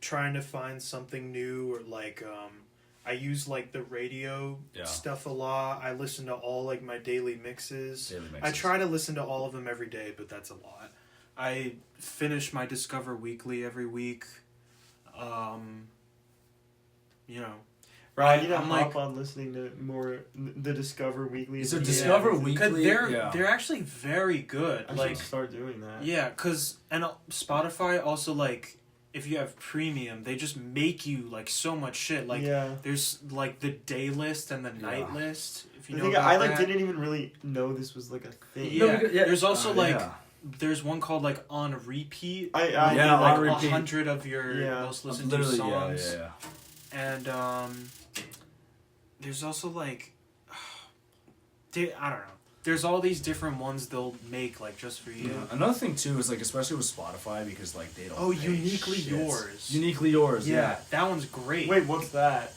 Speaker 4: trying to find something new, or like I use like the radio stuff a lot. I listen to all like my daily mixes. I try to listen to all of them every day, but that's a lot. I finish my Discover Weekly every week. You know,
Speaker 3: Ryan, you need to
Speaker 4: I'm
Speaker 3: hop
Speaker 4: like-
Speaker 3: on listening to more the Discover Weekly.
Speaker 2: So
Speaker 3: Yeah.
Speaker 2: Discover
Speaker 4: Cause
Speaker 2: Weekly,
Speaker 4: they're actually very good.
Speaker 3: I
Speaker 4: Like
Speaker 3: should start doing that.
Speaker 4: yeah, and Spotify also like if you have premium, they just make you like so much shit. Like
Speaker 3: yeah.
Speaker 4: there's like the day list and the night list. If you
Speaker 3: The
Speaker 4: know
Speaker 3: thing,
Speaker 4: about
Speaker 3: I like
Speaker 4: that.
Speaker 3: didn't even really know this was like a thing.
Speaker 4: Yeah.
Speaker 2: No, because- yeah.
Speaker 4: There's also like
Speaker 2: yeah.
Speaker 4: there's one called like on repeat.
Speaker 3: I
Speaker 2: Yeah,
Speaker 4: like
Speaker 2: on repeat.
Speaker 4: 100 of your
Speaker 3: Yeah.
Speaker 4: most listened to
Speaker 2: Literally,
Speaker 4: songs.
Speaker 2: yeah.
Speaker 4: And there's also like I don't know. There's all these different ones they'll make like just for you.
Speaker 2: Yeah. Another thing too is like especially with Spotify, because like they don't.
Speaker 4: Oh,
Speaker 2: pay
Speaker 4: uniquely
Speaker 2: shit.
Speaker 4: yours.
Speaker 2: Uniquely yours.
Speaker 4: Yeah, that one's great.
Speaker 3: Wait, what's that?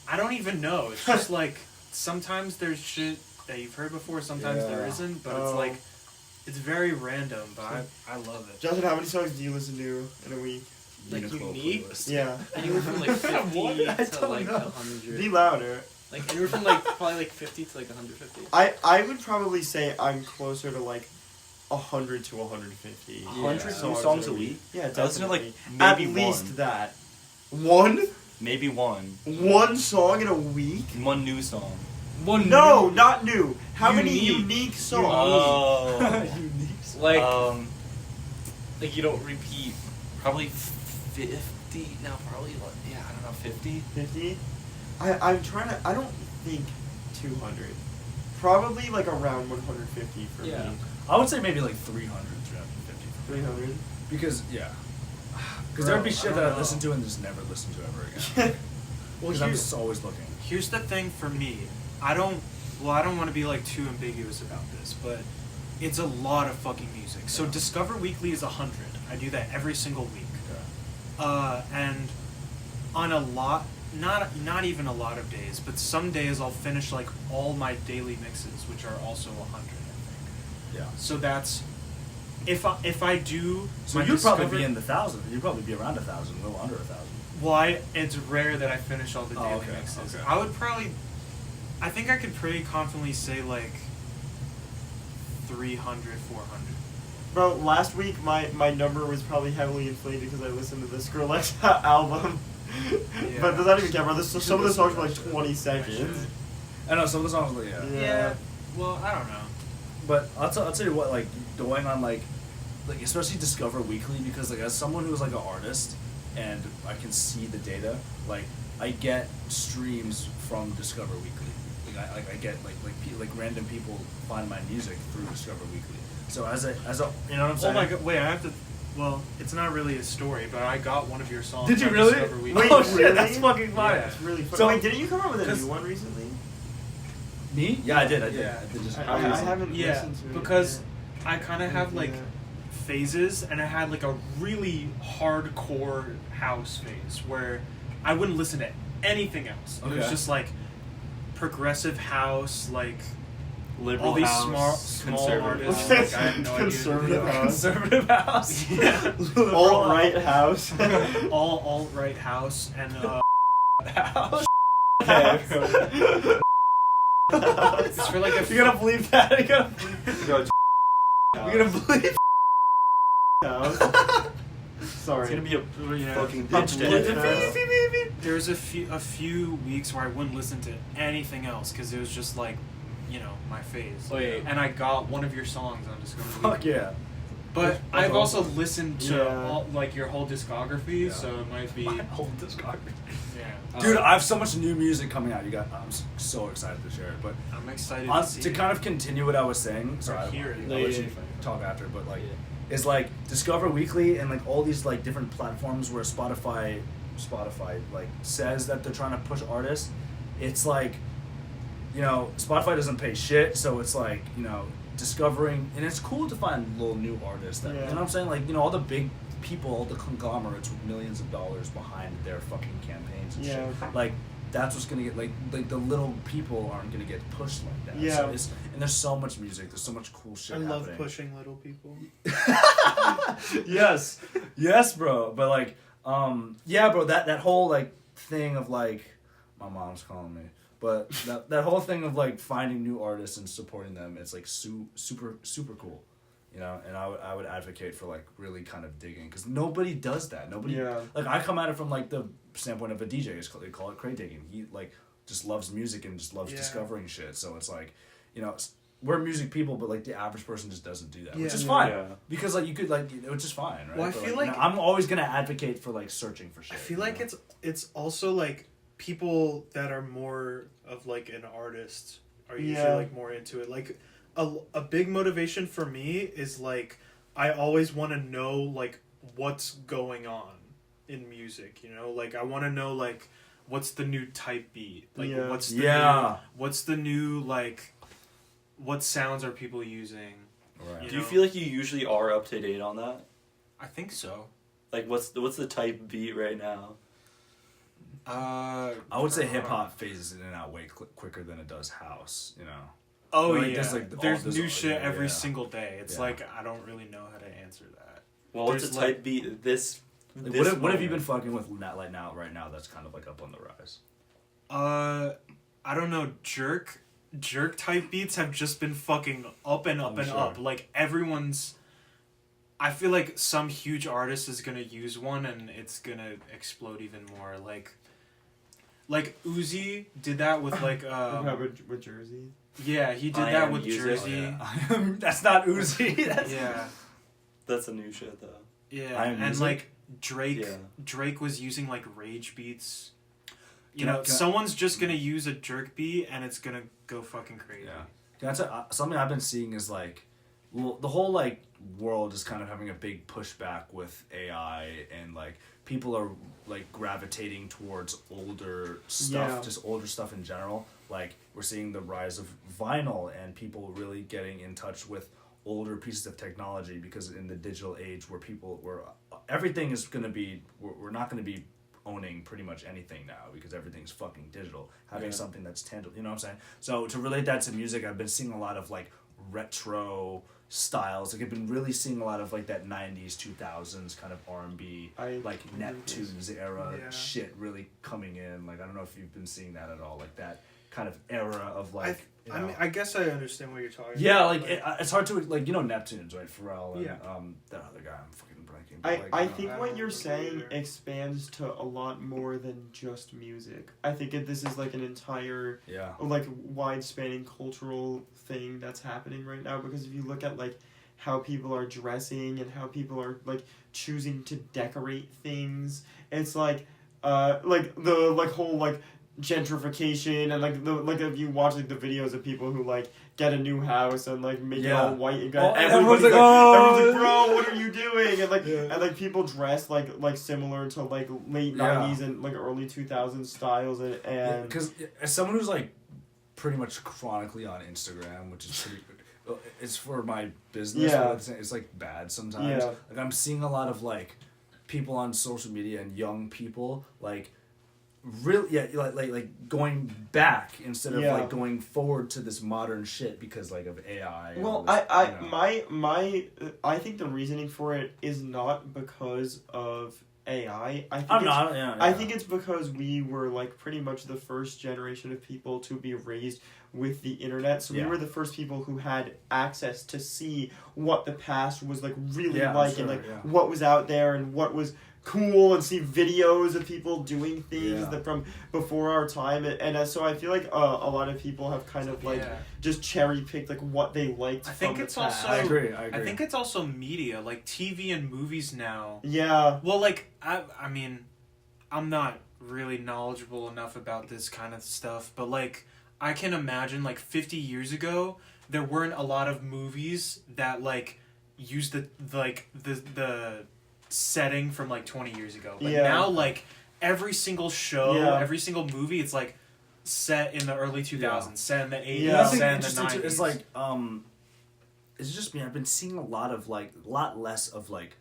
Speaker 4: I don't even know. It's just like sometimes there's shit that you've heard before, sometimes there
Speaker 2: Yeah.
Speaker 4: isn't, but
Speaker 3: Oh.
Speaker 4: it's like it's very random, but I love it.
Speaker 3: Justin, how many songs do you listen to in a week?
Speaker 5: Like
Speaker 2: Uniqlo
Speaker 5: unique?
Speaker 2: playlist.
Speaker 3: Yeah.
Speaker 5: Anywhere from like 50
Speaker 2: What? I
Speaker 5: to
Speaker 2: don't
Speaker 5: like
Speaker 2: know.
Speaker 5: 100.
Speaker 3: Be louder.
Speaker 5: Like anywhere from like probably like 50 to like 150.
Speaker 3: I would probably say I'm closer to like 100 to 150.
Speaker 5: 100
Speaker 2: Yeah.
Speaker 5: songs a week?
Speaker 3: Yeah,
Speaker 5: I listen to
Speaker 3: definitely.
Speaker 5: like
Speaker 3: At
Speaker 5: maybe
Speaker 3: least
Speaker 5: one.
Speaker 3: that. One?
Speaker 1: Maybe one.
Speaker 3: One song in a week?
Speaker 1: One new song.
Speaker 3: No, not new. How many
Speaker 5: Unique.
Speaker 3: unique songs?
Speaker 1: Oh.
Speaker 2: Unique.
Speaker 5: Like
Speaker 1: Like you don't repeat. Probably 50. No, probably I don't know, 50.
Speaker 3: 50? I'm trying to. I don't think 200. Probably like around 150 for
Speaker 5: Yeah.
Speaker 3: me.
Speaker 2: I would say maybe like 300, 350.
Speaker 3: 300.
Speaker 2: Because
Speaker 4: Bro,
Speaker 2: there'd be
Speaker 4: I
Speaker 2: shit
Speaker 4: don't
Speaker 2: that I
Speaker 4: know.
Speaker 2: listen to and just never listen to ever again.
Speaker 4: Well,
Speaker 2: Because I'm just always looking.
Speaker 4: here's the thing for me. I don't want to be like too ambiguous about this, but it's a lot of fucking music. So Discover Weekly is 100. I do that every single week. And on a lot, not even a lot of days, but some days I'll finish like all my daily mixes, which are also 100. I think.
Speaker 2: Yeah.
Speaker 4: So that's if I do.
Speaker 2: So
Speaker 4: my
Speaker 2: you'd probably
Speaker 4: Discover-
Speaker 2: be in the 1,000. You'd probably be around 1,000, a little under 1,000.
Speaker 4: Well, it's rare that I finish all the daily
Speaker 2: okay,
Speaker 4: mixes.
Speaker 2: okay.
Speaker 4: I would probably, I think I could pretty confidently say like 300, 400.
Speaker 3: Bro, last week my number was probably heavily inflated because I listened to the Skrillex album.
Speaker 4: Yeah.
Speaker 3: But does that even count, bro? This,
Speaker 2: You
Speaker 3: some of the
Speaker 2: should
Speaker 3: songs were
Speaker 2: listen
Speaker 3: like
Speaker 2: to that
Speaker 3: 20
Speaker 2: shit.
Speaker 3: seconds.
Speaker 2: I know some of the songs, like, yeah.
Speaker 3: Yeah.
Speaker 4: Well, I don't know.
Speaker 2: But I'll tell you what, like going on like especially Discover Weekly, because like as someone who's like an artist and I can see the data, like I get streams from Discover Weekly. Like I get like random people find my music through Discover Weekly. So as a you know what I'm
Speaker 4: Oh
Speaker 2: saying?
Speaker 4: my god! Wait, I have to. Well, it's not really a story, but I got one of your songs.
Speaker 2: Did you
Speaker 4: on
Speaker 2: really?
Speaker 4: Discover Weekly.
Speaker 3: Wait,
Speaker 2: Oh shit,
Speaker 3: really?
Speaker 2: that's fucking fire.
Speaker 4: Yeah.
Speaker 3: It's really fun.
Speaker 2: So-
Speaker 3: Wait, didn't you come out with a
Speaker 4: 'cause-
Speaker 3: new one recently?
Speaker 2: Me? Yeah, I did.
Speaker 4: Yeah.
Speaker 2: I did just.
Speaker 3: I haven't
Speaker 4: Yeah,
Speaker 3: listened to it.
Speaker 4: because
Speaker 3: yet.
Speaker 4: I kind of have like phases, and I had like a really hardcore house phase where I wouldn't listen to anything else. It was
Speaker 2: Okay.
Speaker 4: just like progressive house, like
Speaker 1: Liberal
Speaker 4: all these
Speaker 1: house,
Speaker 4: small
Speaker 1: conservative
Speaker 4: artists.
Speaker 1: house.
Speaker 4: Like, I have no idea.
Speaker 3: Conservative house.
Speaker 2: Conservative house.
Speaker 4: Yeah.
Speaker 3: alt-right house.
Speaker 4: All alt-right house and
Speaker 2: house.
Speaker 3: Okay.
Speaker 4: It's for like a.
Speaker 2: You gotta believe that. You gotta believe.
Speaker 3: Sorry.
Speaker 5: It's gonna be a
Speaker 4: Yeah.
Speaker 5: fucking
Speaker 3: I'm
Speaker 5: bitch
Speaker 3: bleeping
Speaker 5: to edit.
Speaker 3: out.
Speaker 4: There's a few weeks where I wouldn't listen to anything else because it was just like, my phase.
Speaker 1: Wait.
Speaker 4: And I got one of your songs on Discover.
Speaker 2: Fuck yeah.
Speaker 4: But
Speaker 2: That's
Speaker 4: I've also
Speaker 2: awesome.
Speaker 4: listened to
Speaker 3: Yeah.
Speaker 4: your whole discography,
Speaker 2: Yeah.
Speaker 4: so it might be.
Speaker 2: My whole discography.
Speaker 4: Yeah.
Speaker 2: Dude, I have so much new music coming out. I'm so excited to share it. But
Speaker 4: I'm excited
Speaker 2: on,
Speaker 4: to see
Speaker 2: to
Speaker 4: it.
Speaker 2: kind of continue what I was saying, sorry, I'll
Speaker 4: hear it.
Speaker 2: let you talk after. But like, is like Discover Weekly and like all these like different platforms where Spotify like says that they're trying to push artists. It's like, Spotify doesn't pay shit, so it's like discovering, and it's cool to find little new artists that, you know what I'm saying, like all the big people, all the conglomerates with millions of dollars behind their fucking campaigns and shit, like that's what's gonna get like the little people aren't gonna get pushed like that.
Speaker 3: Yeah.
Speaker 2: So and there's so much music, there's so much cool shit
Speaker 4: I love
Speaker 2: happening.
Speaker 4: pushing little people.
Speaker 2: yes bro, but like yeah bro, that whole like thing of like, my mom's calling me, but that whole thing of like finding new artists and supporting them, it's like super cool, and I would advocate for like really kind of digging, because nobody does that. Like I come at it from like the standpoint of a DJ. They call it crate digging. He like just loves music and just loves discovering shit, so it's like, we're music people, but like the average person just doesn't do that, which is fine. Because like you could like, which is fine, right?
Speaker 4: Well, I
Speaker 2: But,
Speaker 4: feel
Speaker 2: like,
Speaker 4: like-
Speaker 2: I'm always gonna advocate for like searching for shit.
Speaker 4: I feel like it's also like people that are more of like an artist are usually like more into it. Like a big motivation for me is like I always want to know like what's going on in music. Like I want to know like what's the new type beat, like what's the new like what sounds are people using.
Speaker 2: Right.
Speaker 5: Do you feel like you usually are up to date on that?
Speaker 4: I think so.
Speaker 5: Like, what's the type beat right now?
Speaker 2: I would say hip hop phases in and out way quicker than it does house.
Speaker 4: Oh
Speaker 2: Like,
Speaker 4: yeah,
Speaker 2: there's
Speaker 4: there's new shit every
Speaker 2: yeah.
Speaker 4: single day. It's
Speaker 2: Yeah.
Speaker 4: like I don't really know how to answer that.
Speaker 5: Well, what's
Speaker 4: There's,
Speaker 5: the type beat this?
Speaker 2: Like,
Speaker 5: this
Speaker 2: what have you been
Speaker 5: moment?
Speaker 2: fucking with right now that's kind of like up on the rise?
Speaker 4: I don't know. Jerk type beats have just been fucking up and up and up. Like everyone's. I feel like some huge artist is gonna use one and it's gonna explode even more. Like Uzi did that with like
Speaker 3: with Jersey.
Speaker 4: yeah, he did
Speaker 5: I
Speaker 4: that
Speaker 5: Am
Speaker 4: with
Speaker 5: Music.
Speaker 4: Jersey.
Speaker 2: That's not Uzi. That's
Speaker 4: Yeah.
Speaker 5: That's a new shit though.
Speaker 4: Yeah,
Speaker 2: I Am
Speaker 4: and
Speaker 2: Music?
Speaker 4: like Drake,
Speaker 5: Yeah.
Speaker 4: Drake was using like rage beats.
Speaker 2: Can I-
Speaker 4: Someone's just gonna use a jerk beat and it's gonna go fucking crazy.
Speaker 2: Yeah. Can I tell, something I've been seeing is like, well, the whole like world is kind of having a big pushback with AI, and like people are like gravitating towards older stuff, just older stuff in general. Like we're seeing the rise of vinyl and people really getting in touch with older pieces of technology, because in the digital age where everything is going to be, we're not going to be owning pretty much anything now, because everything's fucking digital. Having something that's tangible, you know what I'm saying? So to relate that to music, I've been seeing a lot of like retro styles. Like I've been really seeing a lot of like that 90s 2000s kind of R&B, like Neptune's era shit really coming in. Like I don't know if you've been seeing that at all, like that kind of era of like
Speaker 4: I mean, I guess I understand what you're talking
Speaker 2: yeah,
Speaker 4: about.
Speaker 2: like it's hard to like, Neptune's, right? Pharrell and
Speaker 4: Yeah.
Speaker 2: that other guy, I'm fucking blanking. But,
Speaker 3: I
Speaker 2: like,
Speaker 3: think
Speaker 4: I
Speaker 3: what
Speaker 4: don't
Speaker 3: you're
Speaker 4: really
Speaker 3: saying
Speaker 4: either.
Speaker 3: expands to a lot more than just music. I think this is like an entire
Speaker 2: yeah.
Speaker 3: like wide-spanning cultural thing that's happening right now, because if you look at like how people are dressing and how people are like choosing to decorate things, it's like the like whole like gentrification, and like if you watch like the videos of people who like get a new house and like make it all white and everyone's like, bro, what are you doing? And like and like people dress like similar to like late 90s and like early 2000s styles, and
Speaker 2: because as someone who's like pretty much chronically on Instagram, which is pretty, it's for my business, but it's like bad sometimes. Like I'm seeing a lot of like people on social media and young people like really like going back instead of like going forward to this modern shit because like of AI.
Speaker 3: Well,
Speaker 2: this,
Speaker 3: I think the reasoning for it is not because of AI. I think
Speaker 2: I'm
Speaker 3: it's,
Speaker 2: not. Yeah,
Speaker 3: I
Speaker 2: yeah.
Speaker 3: think it's because we were like pretty much the first generation of people to be raised with the internet. So we
Speaker 2: Yeah.
Speaker 3: were the first people who had access to see what the past was like really
Speaker 2: Yeah,
Speaker 3: like
Speaker 2: sure,
Speaker 3: and like
Speaker 2: yeah.
Speaker 3: what was out there and what was cool, and see videos of people doing things
Speaker 2: Yeah.
Speaker 3: that from before our time, and so I feel like a lot of people have kind of like
Speaker 4: Yeah.
Speaker 3: just cherry picked like what they liked.
Speaker 4: I think
Speaker 3: from
Speaker 4: it's
Speaker 3: the past.
Speaker 4: also-
Speaker 2: I agree.
Speaker 4: I think it's also media, like TV and movies now.
Speaker 3: Yeah.
Speaker 4: Well, like I mean, I'm not really knowledgeable enough about this kind of stuff, but like I can imagine like 50 years ago there weren't a lot of movies that like used the setting from like 20 years ago. But
Speaker 3: Yeah.
Speaker 4: now like every single show,
Speaker 3: Yeah.
Speaker 4: every single movie, it's like set in the early 2000s, set in the 80s,
Speaker 3: Yeah.
Speaker 2: I think
Speaker 4: set in the
Speaker 2: just it's
Speaker 4: 90s.
Speaker 2: like it's just me. I've been seeing a lot less of like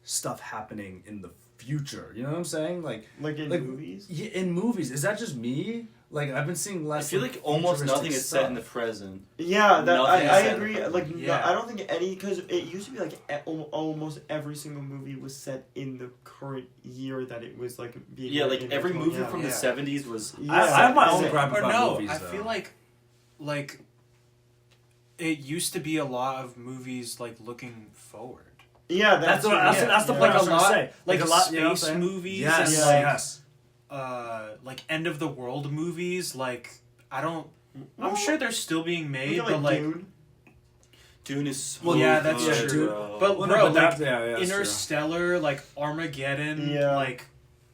Speaker 2: stuff happening in the future. You know what I'm saying? Like
Speaker 3: in
Speaker 2: like,
Speaker 3: movies.
Speaker 2: Yeah, in movies. Is that just me? Like I've been seeing
Speaker 5: I
Speaker 2: less.
Speaker 5: feel like almost
Speaker 2: futuristic
Speaker 5: nothing is set in the present.
Speaker 3: Yeah, that
Speaker 5: Nothing
Speaker 3: I
Speaker 5: is set
Speaker 3: agree.
Speaker 5: in the
Speaker 3: Like
Speaker 5: present.
Speaker 3: no,
Speaker 4: Yeah.
Speaker 3: I don't think any, because it used to be like almost every single movie was set in the current year that it was like being.
Speaker 5: Yeah, like
Speaker 3: written
Speaker 5: every
Speaker 3: into.
Speaker 5: movie
Speaker 3: Yeah.
Speaker 5: from
Speaker 4: Yeah.
Speaker 5: the 70s was.
Speaker 3: Yeah.
Speaker 2: I have my
Speaker 3: Is
Speaker 2: own
Speaker 3: it-
Speaker 2: gripe
Speaker 4: Or
Speaker 2: about
Speaker 4: no,
Speaker 2: movies.
Speaker 4: I
Speaker 2: though.
Speaker 4: feel like it used to be a lot of movies like looking forward.
Speaker 3: Yeah,
Speaker 2: that's
Speaker 3: true.
Speaker 2: that's the
Speaker 3: Yeah.
Speaker 2: point I
Speaker 4: Like
Speaker 2: was
Speaker 4: a
Speaker 2: trying to
Speaker 4: lot-
Speaker 2: say.
Speaker 4: like
Speaker 2: a lot, you know what I'm
Speaker 4: space
Speaker 2: saying?
Speaker 4: movies
Speaker 2: Yes,
Speaker 3: and,
Speaker 4: like end of the world movies. Like I'm
Speaker 3: Well,
Speaker 4: sure they're still being
Speaker 3: You
Speaker 4: made,
Speaker 3: get,
Speaker 4: but like
Speaker 3: Dune.
Speaker 5: Dune is so
Speaker 4: Well, yeah, that's
Speaker 5: good,
Speaker 4: true.
Speaker 5: bro.
Speaker 4: But
Speaker 2: Well,
Speaker 4: bro,
Speaker 2: no, but
Speaker 4: like
Speaker 2: that's true.
Speaker 4: Interstellar, like Armageddon,
Speaker 3: Yeah.
Speaker 4: like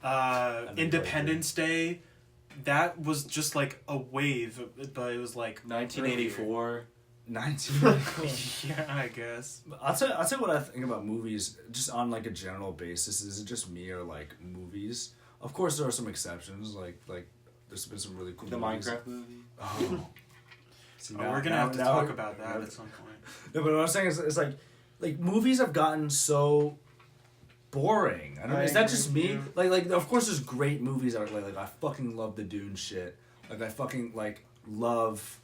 Speaker 2: never
Speaker 4: Independence Day, that was just like a wave, but it was like
Speaker 5: 1984.
Speaker 2: 19.
Speaker 4: yeah, I guess.
Speaker 2: I'll tell you what I think about movies, just on like a general basis. Is it just me or like movies? Of course, there are some exceptions. Like there's been some really cool.
Speaker 5: The
Speaker 2: movies.
Speaker 5: Minecraft movie.
Speaker 2: Oh. See,
Speaker 4: Oh,
Speaker 2: now-
Speaker 4: we're gonna
Speaker 2: now-
Speaker 4: have to
Speaker 2: now
Speaker 4: talk
Speaker 2: we're-
Speaker 4: about that at some point.
Speaker 2: No, but what I'm saying is like movies have gotten so boring. I don't know.
Speaker 3: I
Speaker 2: Is that
Speaker 3: agree
Speaker 2: just
Speaker 3: with
Speaker 2: me?
Speaker 3: you.
Speaker 2: Like of course there's great movies that are like I fucking love the Dune shit. Like I fucking like love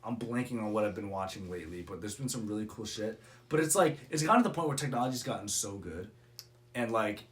Speaker 2: I'm blanking on what I've been watching lately, but there's been some really cool shit. But it's like it's gotten to the point where technology's gotten so good, and like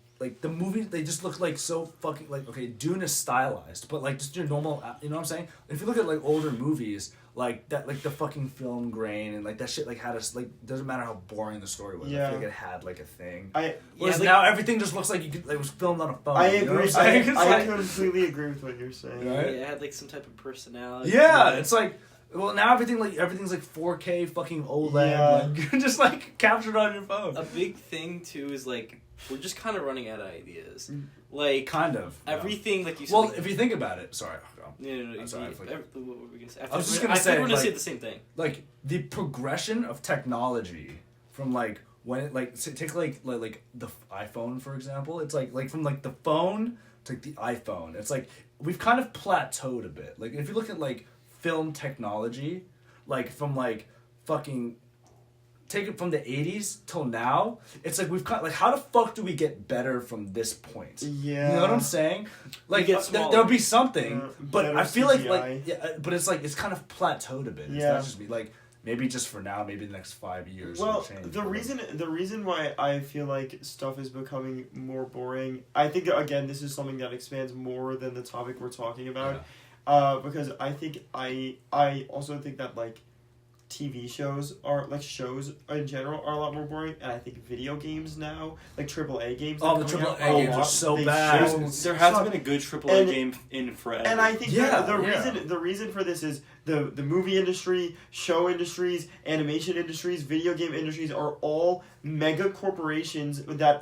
Speaker 2: the movies they just look like so fucking like okay, Dune is stylized, but like just your normal, you know what I'm saying? If you look at like older movies like that, like the fucking film grain and like that shit like had us like doesn't matter how boring the story was. I
Speaker 3: Yeah.
Speaker 2: feel like it had like a thing.
Speaker 3: I
Speaker 2: Whereas
Speaker 4: like-
Speaker 2: now everything just looks like you could, it was filmed on a phone.
Speaker 3: I
Speaker 2: You know what
Speaker 3: agree.
Speaker 2: I'm saying? It's
Speaker 3: I
Speaker 2: like-
Speaker 3: completely agree with what you're saying.
Speaker 2: Right?
Speaker 6: It had like some type of personality.
Speaker 2: Yeah, it's like well now everything's like 4K fucking OLED,
Speaker 3: Yeah.
Speaker 2: like, just like captured on your phone.
Speaker 6: A big thing too is like we're just kind of running out of ideas.
Speaker 3: Mm.
Speaker 6: Like
Speaker 2: Kind of. yeah.
Speaker 6: everything, like you said.
Speaker 2: Well,
Speaker 6: like,
Speaker 2: if you think about it, sorry.
Speaker 6: no,
Speaker 2: I'm sorry, I forgot.
Speaker 6: what were we gonna say?
Speaker 2: I was just gonna
Speaker 6: I think
Speaker 2: say,
Speaker 6: we're gonna say
Speaker 2: like-
Speaker 6: the same thing.
Speaker 2: Like the progression of technology from like when it like take like the iPhone for example. It's like from like the phone to like the iPhone. It's like we've kind of plateaued a bit. Like if you look at like film technology, like from like fucking take it from the 80s till now, it's like we've got like how the fuck do we get better from this point?
Speaker 3: Yeah.
Speaker 2: You know what I'm saying? Like
Speaker 6: get
Speaker 2: there'll
Speaker 6: smaller.
Speaker 2: be something, but
Speaker 3: better
Speaker 2: I feel like
Speaker 3: CGI.
Speaker 2: but it's like it's kind of plateaued a bit. It's
Speaker 3: Yeah.
Speaker 2: not just me. Like maybe just for now, maybe the next 5 years.
Speaker 3: Well,
Speaker 2: will change,
Speaker 3: the
Speaker 2: but,
Speaker 3: reason why I feel like stuff is becoming more boring, I think again this is something that expands more than the topic we're talking about, because I think I also think that like TV shows are like shows in general are a lot more boring, and I think video games now like AAA games.
Speaker 2: Oh,
Speaker 3: that
Speaker 2: the
Speaker 3: are coming out
Speaker 2: AAA games are
Speaker 3: lot-
Speaker 2: so
Speaker 3: they
Speaker 2: bad.
Speaker 3: show-
Speaker 5: There hasn't been a good AAA
Speaker 3: And-
Speaker 5: game in forever.
Speaker 3: And I think
Speaker 2: Yeah,
Speaker 3: the
Speaker 2: yeah.
Speaker 3: reason for this is the movie industry, show industries, animation industries, video game industries are all mega corporations that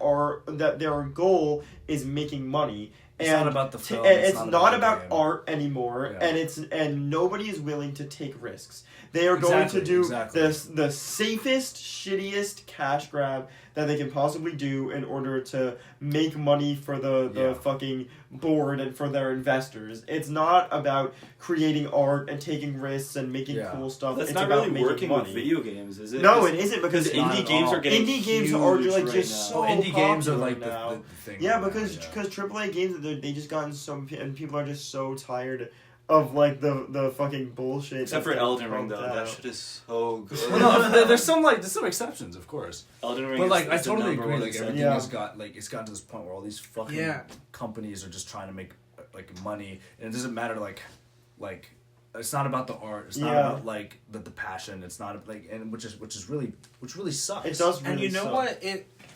Speaker 3: their goal is making money.
Speaker 2: It's
Speaker 3: And
Speaker 2: not about the
Speaker 3: t-
Speaker 2: film.
Speaker 3: and it's not
Speaker 2: the
Speaker 3: about
Speaker 2: game.
Speaker 3: art anymore,
Speaker 2: Yeah.
Speaker 3: and nobody is willing to take risks. They are going to do
Speaker 2: Exactly.
Speaker 3: the safest, shittiest cash grab that they can possibly do in order to make money for the
Speaker 2: Yeah.
Speaker 3: fucking board and for their investors. It's not about creating art and taking risks and making
Speaker 2: Yeah.
Speaker 3: cool stuff.
Speaker 5: That's
Speaker 3: it's
Speaker 5: not
Speaker 3: about
Speaker 5: really
Speaker 3: making
Speaker 5: working
Speaker 3: money.
Speaker 5: with video games, is it?
Speaker 3: No, it isn't because
Speaker 5: Because
Speaker 2: not
Speaker 5: indie
Speaker 2: at
Speaker 5: games
Speaker 2: all.
Speaker 5: are getting
Speaker 3: indie games are
Speaker 5: huge
Speaker 3: like
Speaker 5: right
Speaker 3: just
Speaker 5: now.
Speaker 3: so
Speaker 2: indie games are
Speaker 3: popular
Speaker 2: like
Speaker 3: now.
Speaker 2: the thing.
Speaker 3: Yeah,
Speaker 2: right now,
Speaker 3: because AAA games they just gotten so and people are just so tired of like the fucking bullshit.
Speaker 5: Except for
Speaker 3: that's
Speaker 5: Elden
Speaker 3: getting
Speaker 5: Ring, though.
Speaker 3: pumped
Speaker 5: That
Speaker 3: out.
Speaker 5: shit is so good.
Speaker 2: Well, no, there's some exceptions, of course.
Speaker 5: Elden Ring
Speaker 2: But like,
Speaker 5: is,
Speaker 2: I
Speaker 5: is the
Speaker 2: totally
Speaker 5: number
Speaker 2: agree.
Speaker 5: one
Speaker 2: Like
Speaker 5: exception.
Speaker 2: everything
Speaker 3: Yeah.
Speaker 2: has got like it's gotten to this point where all these fucking
Speaker 4: Yeah.
Speaker 2: companies are just trying to make like money, and it doesn't matter like it's not about the art. It's not
Speaker 3: Yeah.
Speaker 2: about like the passion. It's not like and which really sucks.
Speaker 3: It does really
Speaker 4: And you know
Speaker 3: suck.
Speaker 4: what?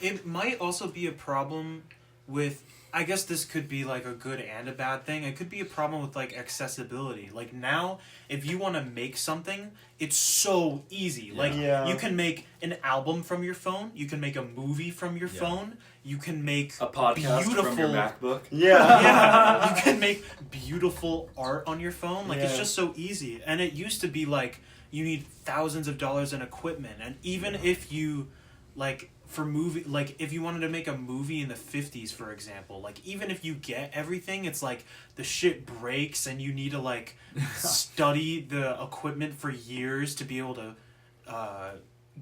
Speaker 4: It might also be a problem with. I guess this could be like a good and a bad thing. It could be a problem with like accessibility. Like now, if you want to make something, it's so easy. Like
Speaker 3: Yeah.
Speaker 4: you can make an album from your phone. You can make a movie from your
Speaker 2: Yeah.
Speaker 4: phone. You can make
Speaker 5: A podcast
Speaker 4: beautiful.
Speaker 5: from your MacBook.
Speaker 3: Yeah.
Speaker 4: Yeah, you can make beautiful art on your phone. Like it's
Speaker 3: Yeah.
Speaker 4: just so easy. And it used to be like you need thousands of dollars in equipment. And even if you like for movie like if you wanted to make a movie in the 50s, for example, like even if you get everything, it's like the shit breaks and you need to like study the equipment for years to be able to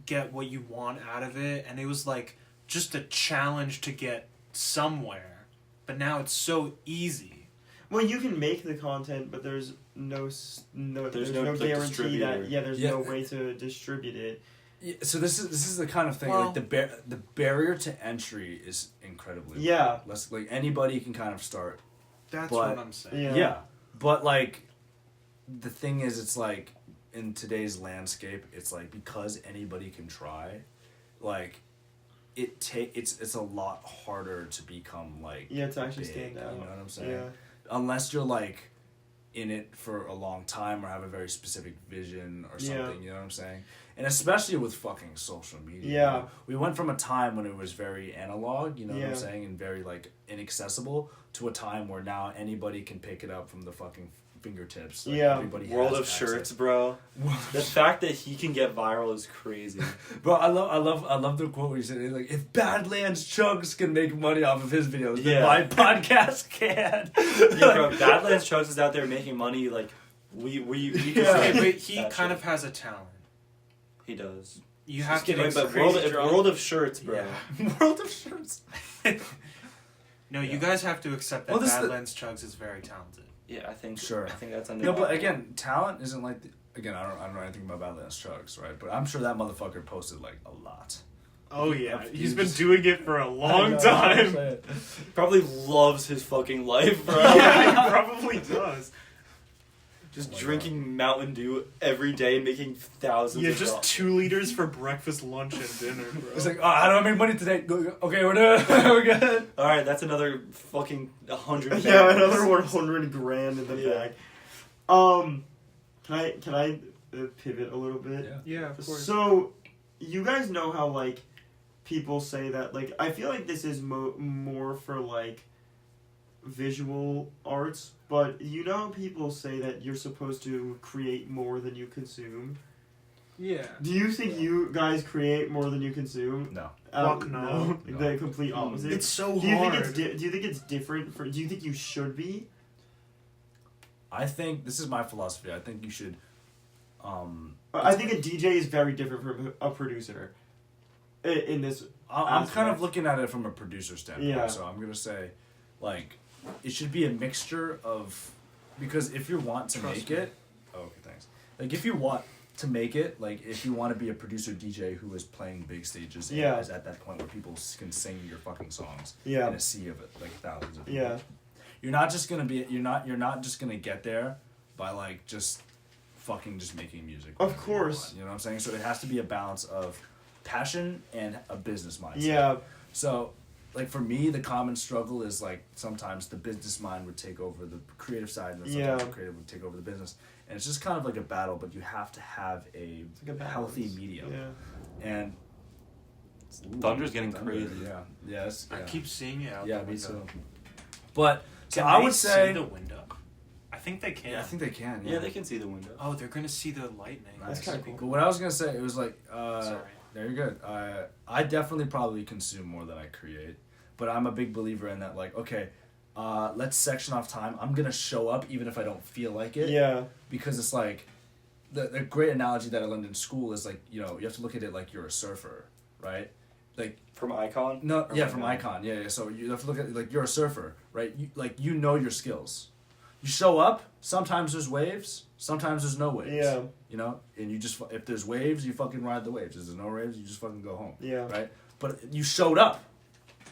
Speaker 4: get what you want out of it. And it was like just a challenge to get somewhere. But now it's so easy.
Speaker 3: Well, you can make the content, but there's no
Speaker 5: There's no, like,
Speaker 3: guarantee
Speaker 5: distributor.
Speaker 3: that there's
Speaker 2: Yeah.
Speaker 3: no way to distribute it.
Speaker 2: Yeah, so this is the kind of thing
Speaker 4: Well-
Speaker 2: like the barrier to entry is incredibly
Speaker 3: Yeah.
Speaker 2: low. Less like anybody can kind of start.
Speaker 4: That's
Speaker 2: But-
Speaker 4: what I'm saying.
Speaker 3: Yeah.
Speaker 2: Yeah, but like the thing is, it's like in today's landscape, it's like because anybody can try, like it's a lot harder to become like
Speaker 3: Yeah, to actually
Speaker 2: big,
Speaker 3: stand out.
Speaker 2: You know what I'm saying?
Speaker 3: Yeah.
Speaker 2: Unless you're like in it for a long time or have a very specific vision or
Speaker 3: Yeah.
Speaker 2: something, you know what I'm saying? And especially with fucking social media.
Speaker 3: Yeah.
Speaker 2: you know? We went from a time when it was very analog, you know what
Speaker 3: Yeah.
Speaker 2: I'm saying, and very like inaccessible to a time where now anybody can pick it up from the fucking fingertips. Like,
Speaker 3: Yeah.
Speaker 2: everybody
Speaker 5: World
Speaker 2: has
Speaker 5: of Shirts,
Speaker 2: access.
Speaker 5: bro. The fact that he can get viral is crazy.
Speaker 2: Bro, I love the quote where he said like, if Badlands Chugs can make money off of his videos, then
Speaker 5: Yeah.
Speaker 2: my podcast can.
Speaker 5: Yeah, bro, Badlands Chugs is out there making money. Like we can
Speaker 2: Yeah.
Speaker 5: say
Speaker 4: Okay, but he
Speaker 5: that
Speaker 4: kind
Speaker 5: shit.
Speaker 4: of has a talent.
Speaker 5: He does.
Speaker 4: You have to
Speaker 5: Wait,
Speaker 4: get
Speaker 5: but
Speaker 4: crazy drunk.
Speaker 5: World of Shirts, bro.
Speaker 4: Yeah.
Speaker 2: World of Shirts.
Speaker 4: No,
Speaker 2: Yeah.
Speaker 4: you guys have to accept that
Speaker 2: Well, this is the-
Speaker 4: Badlands Chugs is very talented.
Speaker 5: Yeah, I think
Speaker 2: Sure.
Speaker 5: I think that's under.
Speaker 2: No, but again, talent isn't like again. I don't know anything about Badlands Chugs, right? But I'm sure that motherfucker posted like a lot.
Speaker 4: Oh yeah,
Speaker 2: He's
Speaker 4: he's been
Speaker 2: just-
Speaker 4: doing it for a
Speaker 2: I
Speaker 4: long
Speaker 2: know,
Speaker 4: time.
Speaker 2: I'm
Speaker 5: probably loves his fucking life, bro.
Speaker 4: Yeah, he probably does.
Speaker 5: Just
Speaker 2: Oh my
Speaker 5: drinking Mountain Dew every day, making thousands.
Speaker 4: Yeah,
Speaker 5: of
Speaker 4: just
Speaker 5: dollars.
Speaker 4: 2 liters for breakfast, lunch, and dinner, bro.
Speaker 2: It's like, oh, how do I make money today? Okay, we're doing. We're good.
Speaker 5: All right, that's another fucking 100.
Speaker 3: Yeah, another 100 grand in the
Speaker 5: Yeah.
Speaker 3: bag. Can I pivot a little bit?
Speaker 2: Yeah.
Speaker 4: yeah, of course.
Speaker 3: So, you guys know how like people say that like I feel like this is more for like visual arts, but you know how people say that you're supposed to create more than you consume.
Speaker 4: Yeah.
Speaker 3: Do you think you guys create more than you consume?
Speaker 2: No.
Speaker 4: Fuck no.
Speaker 3: The complete opposite.
Speaker 4: It's so
Speaker 3: do you
Speaker 4: hard.
Speaker 3: think it's do you think it's different for? Do you think you should be?
Speaker 2: I think this is my philosophy. I think you should.
Speaker 3: I think a DJ is very different from a producer. In this,
Speaker 2: I'm kind of
Speaker 3: aspect.
Speaker 2: looking at it from a producer standpoint.
Speaker 3: Yeah.
Speaker 2: So I'm gonna say, like, it should be a mixture of, because if you want to
Speaker 4: Trust
Speaker 2: make
Speaker 4: me.
Speaker 2: it, oh, okay, thanks. Like if you want to make it, like if you want to be a producer DJ who is playing big stages, and
Speaker 3: Yeah.
Speaker 2: is at that point where people can sing your fucking songs
Speaker 3: Yeah.
Speaker 2: in a sea of it, like thousands of people.
Speaker 3: Yeah.
Speaker 2: You're not just gonna be. You're not just gonna get there by like just fucking just making music.
Speaker 3: Of
Speaker 2: whenever you
Speaker 3: course.
Speaker 2: want, you know what I'm saying? So it has to be a balance of passion and a business mindset.
Speaker 3: Yeah.
Speaker 2: So, like for me, the common struggle is like sometimes the business mind would take over the creative side, and then sometimes
Speaker 3: Yeah.
Speaker 2: the creative would take over the business, and it's just kind of like a battle. But you have to have a
Speaker 3: like a
Speaker 2: healthy
Speaker 3: balance.
Speaker 2: medium,
Speaker 3: Yeah.
Speaker 2: and
Speaker 1: Thunder's getting
Speaker 2: Thunder,
Speaker 1: crazy.
Speaker 2: Yeah. Yes.
Speaker 4: I keep seeing it out
Speaker 2: Yeah,
Speaker 4: the
Speaker 2: me
Speaker 4: window.
Speaker 2: too. But so
Speaker 4: Can
Speaker 2: I
Speaker 4: they
Speaker 2: would
Speaker 4: see
Speaker 2: say.
Speaker 4: the window. I think they can.
Speaker 2: Yeah, I think they can.
Speaker 5: Yeah, they can see the window.
Speaker 4: Oh, they're gonna see the lightning.
Speaker 3: That's kinda cool.
Speaker 2: But what I was gonna say, it was like,
Speaker 4: Sorry.
Speaker 2: there you're good. I definitely probably consume more than I create, but I'm a big believer in that. Like, okay, let's section off time. I'm gonna show up even if I don't feel like it.
Speaker 3: Yeah.
Speaker 2: Because it's like, the great analogy that I learned in school is like, you know, you have to look at it like you're a surfer, right? Like,
Speaker 5: From Icon?
Speaker 2: no,
Speaker 5: Or
Speaker 2: yeah,
Speaker 5: from
Speaker 2: from Icon, yeah. So you have to look at it like you're a surfer, right? You know your skills. you show up. Sometimes there's waves. Sometimes there's no waves.
Speaker 3: Yeah.
Speaker 2: You know, and you just if there's waves, you fucking ride the waves. If there's no waves, you just fucking go home.
Speaker 3: Yeah.
Speaker 2: Right. But you showed up.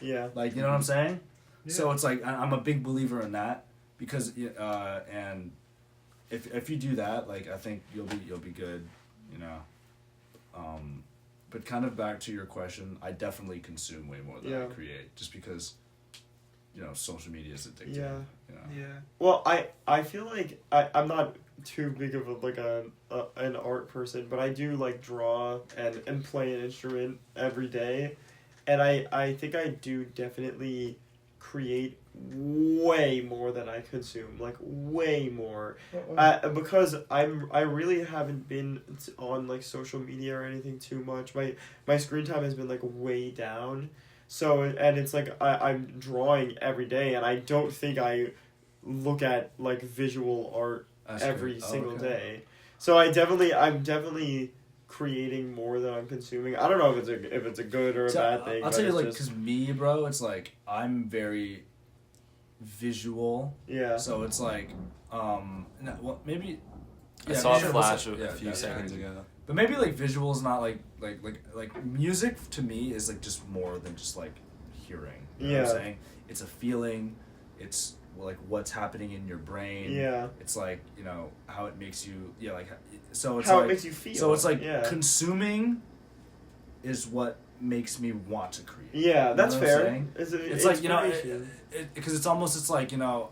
Speaker 3: Yeah.
Speaker 2: Like, you know what I'm saying?
Speaker 4: Yeah.
Speaker 2: So it's like I'm a big believer in that because and if you do that, like I think you'll be good. You know. But kind of back to your question, I definitely consume way more than I create, just because, you know, social media is addictive.
Speaker 3: Yeah.
Speaker 2: You know?
Speaker 4: Yeah.
Speaker 3: Well, I feel like I'm not too big of an art person, but I do like draw and play an instrument every day, and I think I do definitely create way more than I consume, like way more, because I really haven't been on like social media or anything too much. My screen time has been like way down, so and it's like I'm drawing every day, and I don't think I look at like visual art every single day. So I'm definitely creating more than I'm consuming. I don't know if it's a good or a bad thing.
Speaker 2: I'll
Speaker 3: but
Speaker 2: tell you,
Speaker 3: it's
Speaker 2: like,
Speaker 3: just,
Speaker 2: because me, bro, it's like I'm very visual.
Speaker 3: yeah.
Speaker 2: So it's like, well, maybe.
Speaker 1: I saw a
Speaker 2: visual-
Speaker 1: flash
Speaker 2: yeah,
Speaker 1: a few
Speaker 2: that's
Speaker 1: seconds
Speaker 2: crazy.
Speaker 1: ago.
Speaker 2: But maybe like visual is not like music to me is like just more than just like hearing. You know what I'm saying? It's a feeling. It's like what's happening in your brain.
Speaker 3: Yeah.
Speaker 2: It's like, you know, how it makes you. Yeah, like so it's
Speaker 3: How
Speaker 2: like,
Speaker 3: it makes you feel.
Speaker 2: So it's like
Speaker 3: yeah.
Speaker 2: consuming is what makes me want to create.
Speaker 3: Yeah, that's
Speaker 2: You know what I'm
Speaker 3: fair.
Speaker 2: saying?
Speaker 3: It's
Speaker 2: Like, you know,
Speaker 3: inspiration.
Speaker 2: because it's almost, it's like, you know,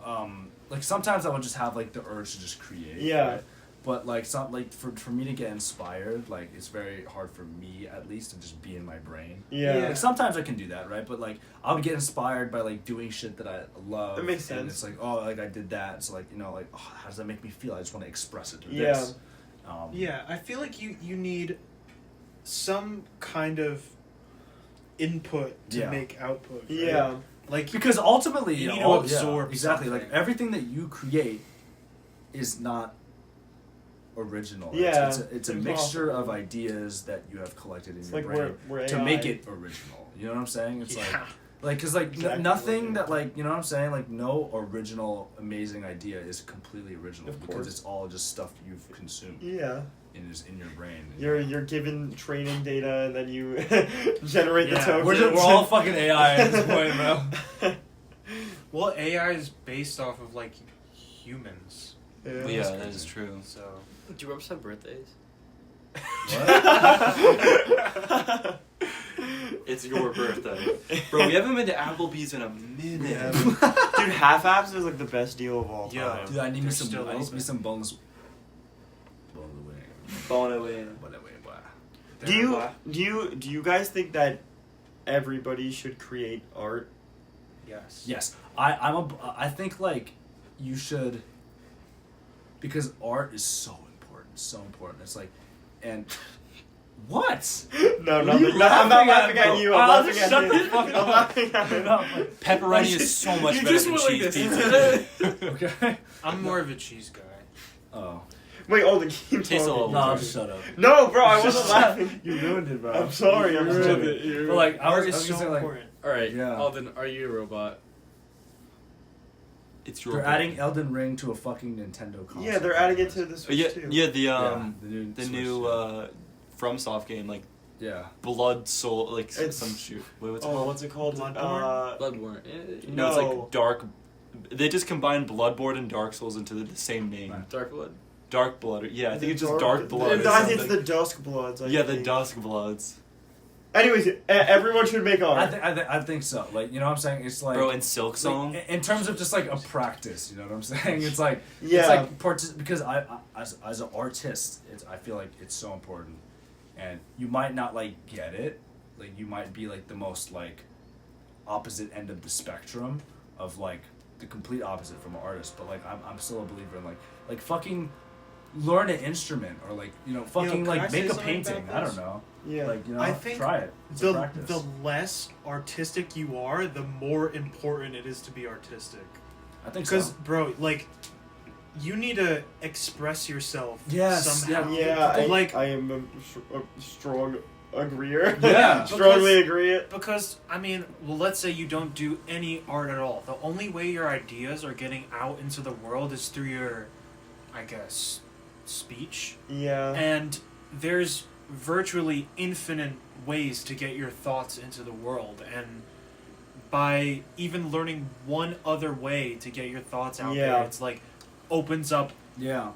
Speaker 2: like sometimes I would just have like the urge to just create.
Speaker 3: Yeah.
Speaker 2: Right? But like for me to get inspired, like it's very hard for me at least to just be in my brain.
Speaker 3: Yeah.
Speaker 2: Like sometimes I can do that, right? But like I'll get inspired by like doing shit that I love.
Speaker 3: That makes
Speaker 2: And
Speaker 3: sense.
Speaker 2: it's like, oh, like I did that. So like, you know, like, oh, how does that make me feel? I just want to express it through
Speaker 3: Yeah.
Speaker 2: this.
Speaker 4: Yeah, I feel like you need some kind of input to
Speaker 2: Yeah.
Speaker 4: make output. Right?
Speaker 3: Yeah.
Speaker 4: Like
Speaker 2: Because ultimately,
Speaker 4: You need to
Speaker 2: all-
Speaker 4: absorb
Speaker 2: exactly. Like
Speaker 4: something.
Speaker 2: everything that you create is not original.
Speaker 3: Yeah,
Speaker 2: it's a
Speaker 3: it's
Speaker 2: mixture of
Speaker 3: impossible.
Speaker 2: ideas that you have collected in
Speaker 3: It's
Speaker 2: your
Speaker 3: like
Speaker 2: brain
Speaker 3: we're
Speaker 2: to
Speaker 3: AI.
Speaker 2: make it original. You know what I'm saying? It's
Speaker 4: yeah.
Speaker 2: like cause like
Speaker 3: Exactly.
Speaker 2: nothing that like, you know what I'm saying? Like no original amazing idea is completely original
Speaker 3: Of
Speaker 2: because
Speaker 3: course.
Speaker 2: it's all just stuff you've consumed
Speaker 3: Yeah.
Speaker 2: in your brain.
Speaker 3: You're given training data and then you generate the
Speaker 4: Yeah.
Speaker 3: tokens.
Speaker 1: We're all fucking AI at this point, bro.
Speaker 4: Well, AI is based off of like humans,
Speaker 3: Yeah.
Speaker 1: Yeah, that is true.
Speaker 4: so
Speaker 6: Do you ever have birthdays?
Speaker 1: It's your birthday. Bro, we haven't been to Applebee's in a minute.
Speaker 3: Yeah. Dude, half apps is like the best deal of all time.
Speaker 4: Yeah.
Speaker 2: Dude, I need me
Speaker 4: They're
Speaker 2: some
Speaker 4: still open.
Speaker 2: bonus.
Speaker 3: Do you guys think that everybody should create art?
Speaker 4: yes.
Speaker 2: Yes, I think like you should, because art is so important. It's like, and what?
Speaker 3: No,
Speaker 2: What are you
Speaker 3: I'm not laughing
Speaker 2: bro?
Speaker 3: at you. I'm laughing at
Speaker 2: shut
Speaker 3: you.
Speaker 2: the fuck
Speaker 3: I'm
Speaker 2: up.
Speaker 3: laughing at you.
Speaker 1: Pepperoni is so much
Speaker 6: You
Speaker 1: better
Speaker 6: just
Speaker 1: than
Speaker 6: went like
Speaker 1: cheese
Speaker 6: this.
Speaker 1: pizza.
Speaker 2: Okay.
Speaker 4: I'm more of a cheese guy.
Speaker 2: Oh.
Speaker 3: Wait, Alden, keep
Speaker 1: Tastes a
Speaker 3: talking.
Speaker 1: little
Speaker 2: No,
Speaker 1: weird.
Speaker 2: shut up.
Speaker 3: No, bro, I wasn't laughing.
Speaker 2: You ruined it, bro.
Speaker 3: I'm sorry, I'm
Speaker 2: You
Speaker 3: sorry.
Speaker 2: ruined it. But like, I
Speaker 4: Art
Speaker 2: was
Speaker 4: is
Speaker 2: gonna
Speaker 4: so
Speaker 2: say like,
Speaker 4: important.
Speaker 6: All right,
Speaker 2: Yeah.
Speaker 6: Alden, are you a robot?
Speaker 1: It's your
Speaker 2: they're
Speaker 1: birthday.
Speaker 2: adding Elden Ring to a fucking Nintendo console.
Speaker 3: Yeah, they're adding it to the Switch
Speaker 1: Yeah,
Speaker 3: too.
Speaker 1: yeah, the
Speaker 2: Switch,
Speaker 1: new
Speaker 2: yeah.
Speaker 1: FromSoft game, like
Speaker 2: Yeah.
Speaker 1: Blood Soul, like
Speaker 3: It's-
Speaker 1: some shoot. Wait, what's it
Speaker 3: Oh,
Speaker 1: called?
Speaker 3: what's it called?
Speaker 4: Bloodborne?
Speaker 6: Bloodborne.
Speaker 1: No, it's
Speaker 3: No.
Speaker 1: like Dark. They just combined Bloodborne and Dark Souls into the same name.
Speaker 2: Right.
Speaker 6: Dark Blood.
Speaker 1: Dark Blood. Yeah, I think it's just Dark Blood. or
Speaker 3: I think it's
Speaker 1: something.
Speaker 3: the Dusk Bloods.
Speaker 1: Yeah, the
Speaker 3: think.
Speaker 1: Dusk Bloods.
Speaker 3: Anyways, everyone should make art.
Speaker 2: I think so. Like, you know what I'm saying? It's like,
Speaker 1: Bro, and Silk Song.
Speaker 2: like, in terms of just like a practice, you know what I'm saying? It's like,
Speaker 3: Yeah.
Speaker 2: it's like because I as an artist, I feel like it's so important, and you might not like get it, like you might be like the most like opposite end of the spectrum of like the complete opposite from an artist, but like I'm still a believer in like fucking learn an instrument or like, you know, fucking
Speaker 4: can I
Speaker 2: like
Speaker 4: say
Speaker 2: make a
Speaker 4: something
Speaker 2: painting.
Speaker 4: about
Speaker 2: I
Speaker 4: this?
Speaker 2: don't know.
Speaker 3: Yeah.
Speaker 2: Like, you know,
Speaker 4: I think
Speaker 2: try it. It's a
Speaker 4: The
Speaker 2: practice.
Speaker 4: less artistic you are, the more important it is to be artistic.
Speaker 2: I think
Speaker 4: Because,
Speaker 2: so.
Speaker 4: bro, like, you need to express yourself
Speaker 2: Yes,
Speaker 4: somehow.
Speaker 3: Yeah,
Speaker 4: like,
Speaker 3: I am a strong agreeer.
Speaker 2: Yeah.
Speaker 3: Strongly agree.
Speaker 4: Because, I mean, well, let's say you don't do any art at all. The only way your ideas are getting out into the world is through your, I guess, speech.
Speaker 3: Yeah.
Speaker 4: And there's virtually infinite ways to get your thoughts into the world. And by even learning one other way to get your thoughts out
Speaker 3: Yeah.
Speaker 4: there, it's like opens up,
Speaker 2: Yeah.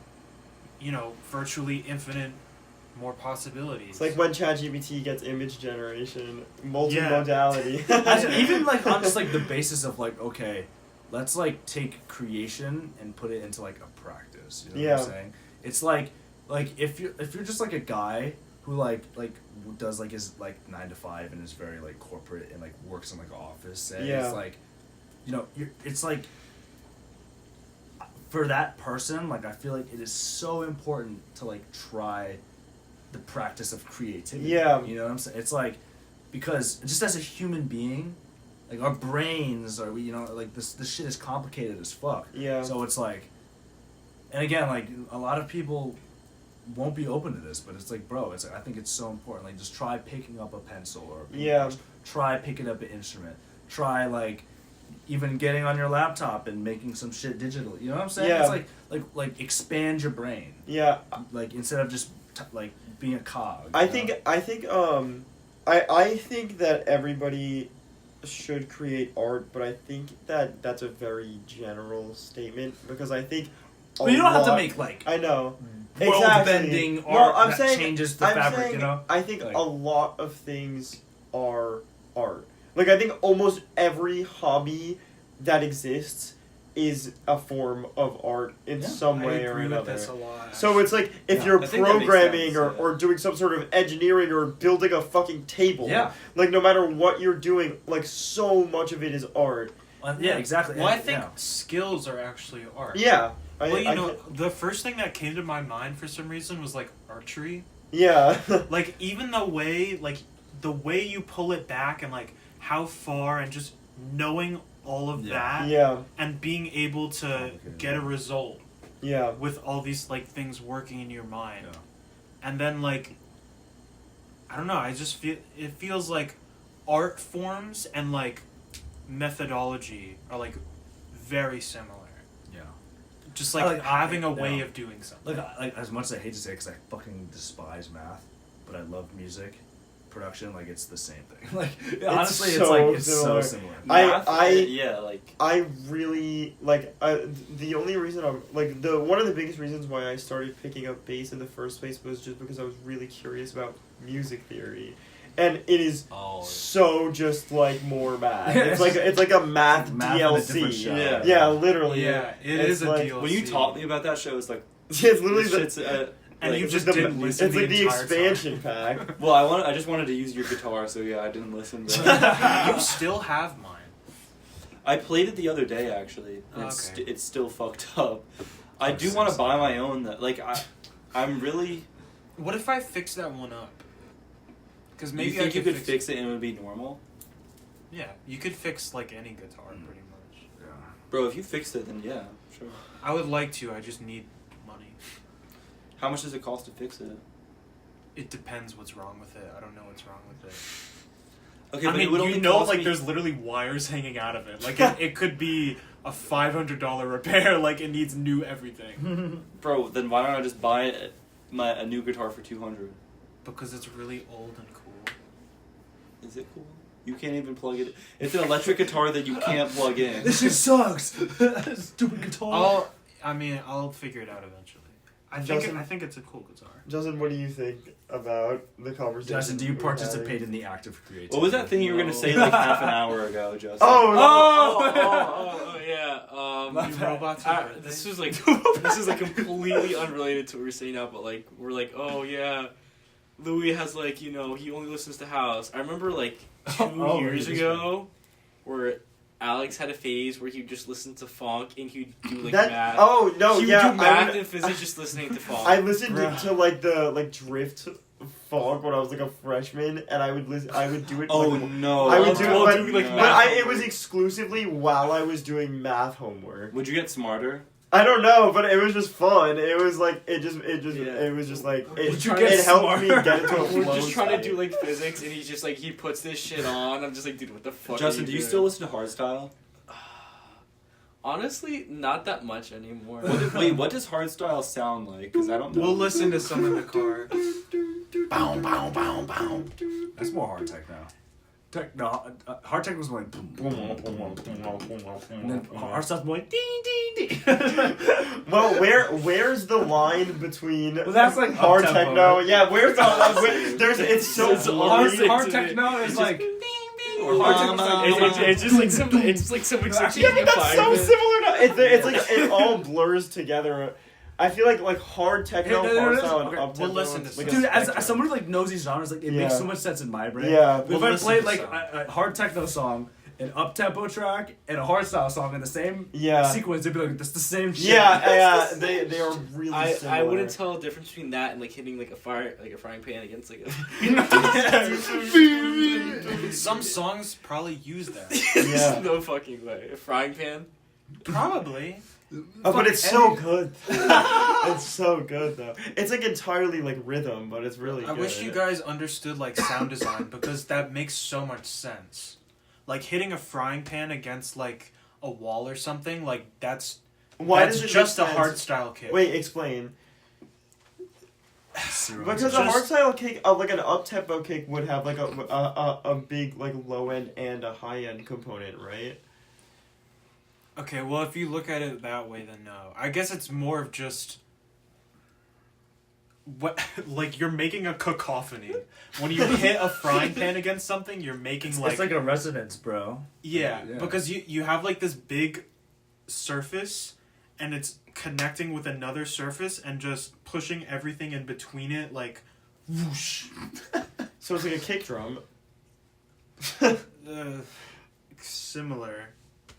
Speaker 4: you know, virtually infinite more possibilities.
Speaker 3: It's like when ChatGPT gets image generation, multimodality.
Speaker 2: Even like on just like the basis of like, okay, let's like take creation and put it into like a practice. You know what I'm saying? It's like if you're just like a guy who like does like his like 9 to 5 and is very like corporate and like works in like an office. And it's like, you know, it's like for that person, like I feel like it is so important to like try the practice of creativity.
Speaker 3: Yeah.
Speaker 2: You know what I'm saying? It's like, because just as a human being, like our brains are, you know, like this shit is complicated as fuck.
Speaker 3: Yeah.
Speaker 2: So it's like, and again, like a lot of people won't be open to this, but it's like, bro, it's I think it's so important. Like just try picking up a pencil or a paintbrush. Try picking up an instrument. Try like even getting on your laptop and making some shit digital. You know what I'm saying?
Speaker 3: Yeah.
Speaker 2: It's like expand your brain.
Speaker 3: Yeah.
Speaker 2: Like instead of just like being a cog.
Speaker 3: I think that everybody should create art, but I think that that's a very general statement because I think
Speaker 2: Well, you don't have to make like
Speaker 3: I know
Speaker 2: world-bending
Speaker 3: Exactly.
Speaker 2: art
Speaker 3: I'm
Speaker 2: that
Speaker 3: saying,
Speaker 2: changes the
Speaker 3: I'm
Speaker 2: fabric.
Speaker 3: saying,
Speaker 2: You know?
Speaker 3: I think
Speaker 2: Like-
Speaker 3: a lot of things are art. Like I think almost every hobby that exists is a form of art in some way or another.
Speaker 4: With this a lot.
Speaker 3: So it's like if
Speaker 2: Yeah.
Speaker 3: you're
Speaker 5: I think that makes
Speaker 3: programming
Speaker 5: sense,
Speaker 3: or doing some sort of engineering or building a fucking table.
Speaker 2: Yeah.
Speaker 3: Like no matter what you're doing, like so much of it is art.
Speaker 2: Yeah, exactly.
Speaker 4: Well, I
Speaker 2: And,
Speaker 4: think
Speaker 2: yeah.
Speaker 4: skills are actually art.
Speaker 3: Yeah.
Speaker 4: Well, you know, the first thing that came to my mind for some reason was like archery.
Speaker 3: Yeah.
Speaker 4: Like even the way you pull it back and like how far and just knowing all of that
Speaker 3: yeah.
Speaker 4: and being able to get a result
Speaker 3: Yeah.
Speaker 4: with all these like things working in your mind.
Speaker 2: Yeah.
Speaker 4: And then like I don't know, I just feel it feels like art forms and like methodology are like very similar.
Speaker 2: Yeah.
Speaker 4: Just like,
Speaker 2: like,
Speaker 4: having a
Speaker 2: yeah.
Speaker 4: way of doing something.
Speaker 2: Like as much as I hate to say it, because I fucking despise math, but I love music production. Like it's the same thing. Like honestly, it's
Speaker 3: so
Speaker 2: like it's
Speaker 3: similar.
Speaker 2: so similar.
Speaker 5: Yeah, like
Speaker 3: I really like the only reason I'm like one of the biggest reasons why I started picking up bass in the first place was just because I was really curious about music theory, and it is so just like more math. It's like a math
Speaker 2: Math in a different
Speaker 3: DLC.
Speaker 2: show.
Speaker 3: Yeah, literally.
Speaker 4: Yeah, it
Speaker 3: It's
Speaker 4: is a
Speaker 3: like-
Speaker 4: DLC.
Speaker 5: when you taught me about that show, it's like
Speaker 3: It's literally
Speaker 5: this
Speaker 3: the,
Speaker 5: shit's,
Speaker 4: And
Speaker 5: like,
Speaker 4: you
Speaker 3: it's
Speaker 4: just
Speaker 3: like the-
Speaker 4: didn't listen
Speaker 3: It's
Speaker 4: the
Speaker 3: like the
Speaker 4: entire
Speaker 3: expansion pack.
Speaker 5: well, I just wanted to use your guitar, so yeah, I didn't listen. But
Speaker 4: You still have mine.
Speaker 5: I played it the other day actually. And
Speaker 4: Okay.
Speaker 5: it's still fucked up. I do want to buy my own. That like I'm really.
Speaker 4: What if I fix that one up? Because maybe
Speaker 5: you think
Speaker 4: I
Speaker 5: you could fix it and it would be normal,
Speaker 4: Yeah, you could fix like any guitar pretty much.
Speaker 2: Yeah.
Speaker 5: bro? If you fixed it, then yeah, sure.
Speaker 4: I would like to. I just need money.
Speaker 5: How much does it cost to fix it?
Speaker 4: It depends what's wrong with it. I don't know what's wrong with it.
Speaker 5: Okay,
Speaker 4: I
Speaker 5: but
Speaker 4: mean,
Speaker 5: it would only
Speaker 4: you know,
Speaker 5: cost
Speaker 4: like
Speaker 5: me-
Speaker 4: there's literally wires hanging out of it. Like it could be a $500 repair. Like it needs new everything
Speaker 5: Bro, then why don't I just buy a new guitar for $200?
Speaker 4: because it's really old and cool.
Speaker 5: Is it cool? You can't even plug it. It's an electric guitar that you can't plug in.
Speaker 2: This shit sucks. Stupid guitar.
Speaker 4: I'll figure it out eventually. I
Speaker 3: Justin-
Speaker 4: think it's a cool guitar.
Speaker 3: Justin, what do you think about the conversation?
Speaker 2: Justin, do you
Speaker 3: we're
Speaker 2: participate
Speaker 3: having?
Speaker 2: in the act of creativity?
Speaker 5: What was that thing you were gonna say like half an hour ago, Justin?
Speaker 6: Oh, yeah.
Speaker 2: My
Speaker 4: You
Speaker 2: bad.
Speaker 4: robots are
Speaker 6: This is like completely unrelated to what we're saying now, but like we're like, oh yeah, Louis has like he only listens to house. I remember like 2 years
Speaker 2: maybe
Speaker 6: ago, where Alex had a phase where he'd just listen to funk and he'd do like
Speaker 3: That,
Speaker 6: math.
Speaker 3: oh no,
Speaker 6: he would
Speaker 3: yeah,
Speaker 6: do math
Speaker 3: I would-
Speaker 6: and physics just listening to funk.
Speaker 3: I listened
Speaker 2: Bruh.
Speaker 3: to like the drift funk when I was like a freshman, and I would listen. I would do it.
Speaker 5: Oh
Speaker 3: like,
Speaker 5: no!
Speaker 3: I would do it,
Speaker 6: like
Speaker 3: but
Speaker 6: math
Speaker 3: it was exclusively while I was doing math homework.
Speaker 5: Would you get smarter?
Speaker 3: I don't know, but it was just fun. It was like it
Speaker 6: Yeah.
Speaker 3: was just like
Speaker 6: Would
Speaker 3: it,
Speaker 6: you
Speaker 3: it
Speaker 6: get
Speaker 3: helped me
Speaker 2: smart?
Speaker 3: get into a
Speaker 6: We're
Speaker 3: flow
Speaker 6: just trying to
Speaker 3: state.
Speaker 6: do like physics, and he's just like he puts this shit on. I'm just like, dude, what the fuck?
Speaker 5: Justin,
Speaker 6: are
Speaker 5: do you
Speaker 6: doing?
Speaker 5: still listen to hardstyle?
Speaker 6: Honestly, not that much anymore.
Speaker 5: Wait, what does hardstyle sound like? Because I don't know.
Speaker 4: We'll listen to some in the car.
Speaker 2: Bow, bow, bow, bow. That's more hard techno. Hard techno was like boom, boom, boom, boom, boom, boom, and then hard stuff was like ding, ding, ding.
Speaker 3: Well, where's the line between
Speaker 2: Well, that's like
Speaker 3: hard
Speaker 2: up-tempo.
Speaker 3: techno? Yeah, where's the there's it's so
Speaker 6: It's
Speaker 3: blurry.
Speaker 2: Hard techno is like
Speaker 5: Or
Speaker 2: hard
Speaker 5: mama.
Speaker 2: techno is like
Speaker 6: It's just like some. It's just like someone searching
Speaker 3: Yeah, but
Speaker 6: a
Speaker 3: that's so
Speaker 6: fire.
Speaker 3: similar to it's like it all blurs together. I feel like hard techno,
Speaker 2: Hey, no,
Speaker 3: hard
Speaker 2: no,
Speaker 3: style, and
Speaker 2: okay,
Speaker 3: up
Speaker 4: we'll
Speaker 3: tempo.
Speaker 4: listen to
Speaker 3: like
Speaker 4: some.
Speaker 3: a
Speaker 2: dude, as
Speaker 3: spectrum.
Speaker 2: someone who like knows these genres, like it makes
Speaker 3: Yeah.
Speaker 2: so much sense in my brain.
Speaker 3: Yeah.
Speaker 2: If
Speaker 4: We'll
Speaker 2: I
Speaker 4: listen
Speaker 2: played
Speaker 4: to
Speaker 2: like
Speaker 4: some.
Speaker 2: a hard techno song, an up tempo track, and a hard style song in the same
Speaker 3: Yeah.
Speaker 2: sequence, it'd be like that's the same shit.
Speaker 3: Yeah, they are really
Speaker 6: I
Speaker 3: similar.
Speaker 6: wouldn't tell the difference between that and like hitting like a frying pan against like a.
Speaker 4: Some songs probably use that.
Speaker 3: Yeah.
Speaker 6: No fucking way. A frying pan.
Speaker 4: Probably.
Speaker 3: Oh, but it's so good. It's so good though. It's like entirely like rhythm, but it's really
Speaker 4: I
Speaker 3: good.
Speaker 4: wish you guys understood like sound design because that makes so much sense. Like hitting a frying pan against like a wall or something, like that's
Speaker 3: does it
Speaker 4: just a
Speaker 3: make sense?
Speaker 4: hard style kick.
Speaker 3: Wait, explain.
Speaker 2: Zero.
Speaker 3: Because
Speaker 4: Just-
Speaker 3: a hard style kick, like an up tempo kick, would have like a big like low end and a high end component, right?
Speaker 4: Okay, well if you look at it that way, then no. I guess it's more of just what like you're making a cacophony. When you hit a frying pan against something, you're making
Speaker 2: it's like a resonance, bro.
Speaker 4: yeah,
Speaker 2: Yeah.
Speaker 4: because you have like this big surface and it's connecting with another surface and just pushing everything in between it like whoosh.
Speaker 3: So it's like a kick drum.
Speaker 4: Similar.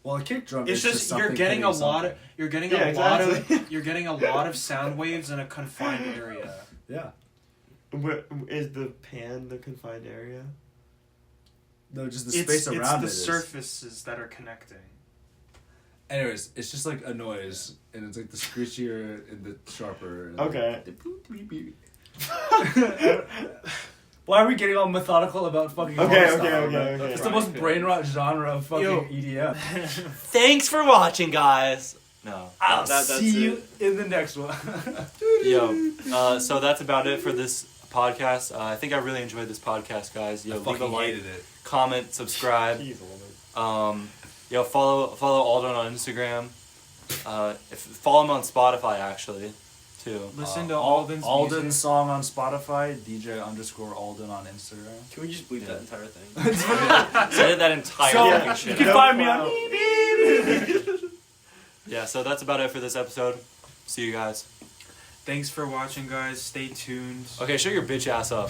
Speaker 2: Well, a kick drum.
Speaker 4: It's
Speaker 2: is
Speaker 4: just
Speaker 2: something
Speaker 4: you're getting a
Speaker 2: hitting
Speaker 4: lot
Speaker 2: something.
Speaker 4: of you're getting
Speaker 3: Yeah,
Speaker 4: a lot
Speaker 3: exactly.
Speaker 4: of you're getting a lot of sound waves in a confined area.
Speaker 2: Yeah.
Speaker 3: Where, is the pan the confined area?
Speaker 2: No, just the space around
Speaker 4: it's
Speaker 2: it.
Speaker 4: the
Speaker 2: is.
Speaker 4: surfaces that are connecting.
Speaker 2: Anyways, it's just like a noise, and it's like the screechier and the sharper. And
Speaker 3: Okay.
Speaker 2: Why are we getting all methodical about fucking
Speaker 3: Okay,
Speaker 2: hardstyle,
Speaker 3: okay,
Speaker 2: bro?
Speaker 3: okay.
Speaker 2: It's the most brain rot genre of fucking
Speaker 4: Yo.
Speaker 2: EDM.
Speaker 1: Thanks for watching, guys. No.
Speaker 2: I'll
Speaker 6: that's
Speaker 2: see you
Speaker 6: it.
Speaker 2: in the next one.
Speaker 1: Yo, so that's about it for this podcast. I think I really enjoyed this podcast, guys. Yo, leave a like,
Speaker 2: it.
Speaker 1: comment, subscribe.
Speaker 3: Jeez, woman.
Speaker 1: Yo, follow Alden on Instagram. Follow him on Spotify actually, too.
Speaker 4: Listen to
Speaker 2: Alden's
Speaker 4: music.
Speaker 2: song on Spotify, DJ_Alden on Instagram.
Speaker 6: Can we just bleep that entire thing?
Speaker 1: So I did that entire
Speaker 2: So,
Speaker 1: fucking
Speaker 2: you
Speaker 1: shit.
Speaker 2: can
Speaker 3: No
Speaker 2: find me
Speaker 3: problem.
Speaker 2: on
Speaker 1: Yeah, so that's about it for this episode. See you guys.
Speaker 4: Thanks for watching, guys. Stay tuned.
Speaker 1: Okay, shut your bitch ass up.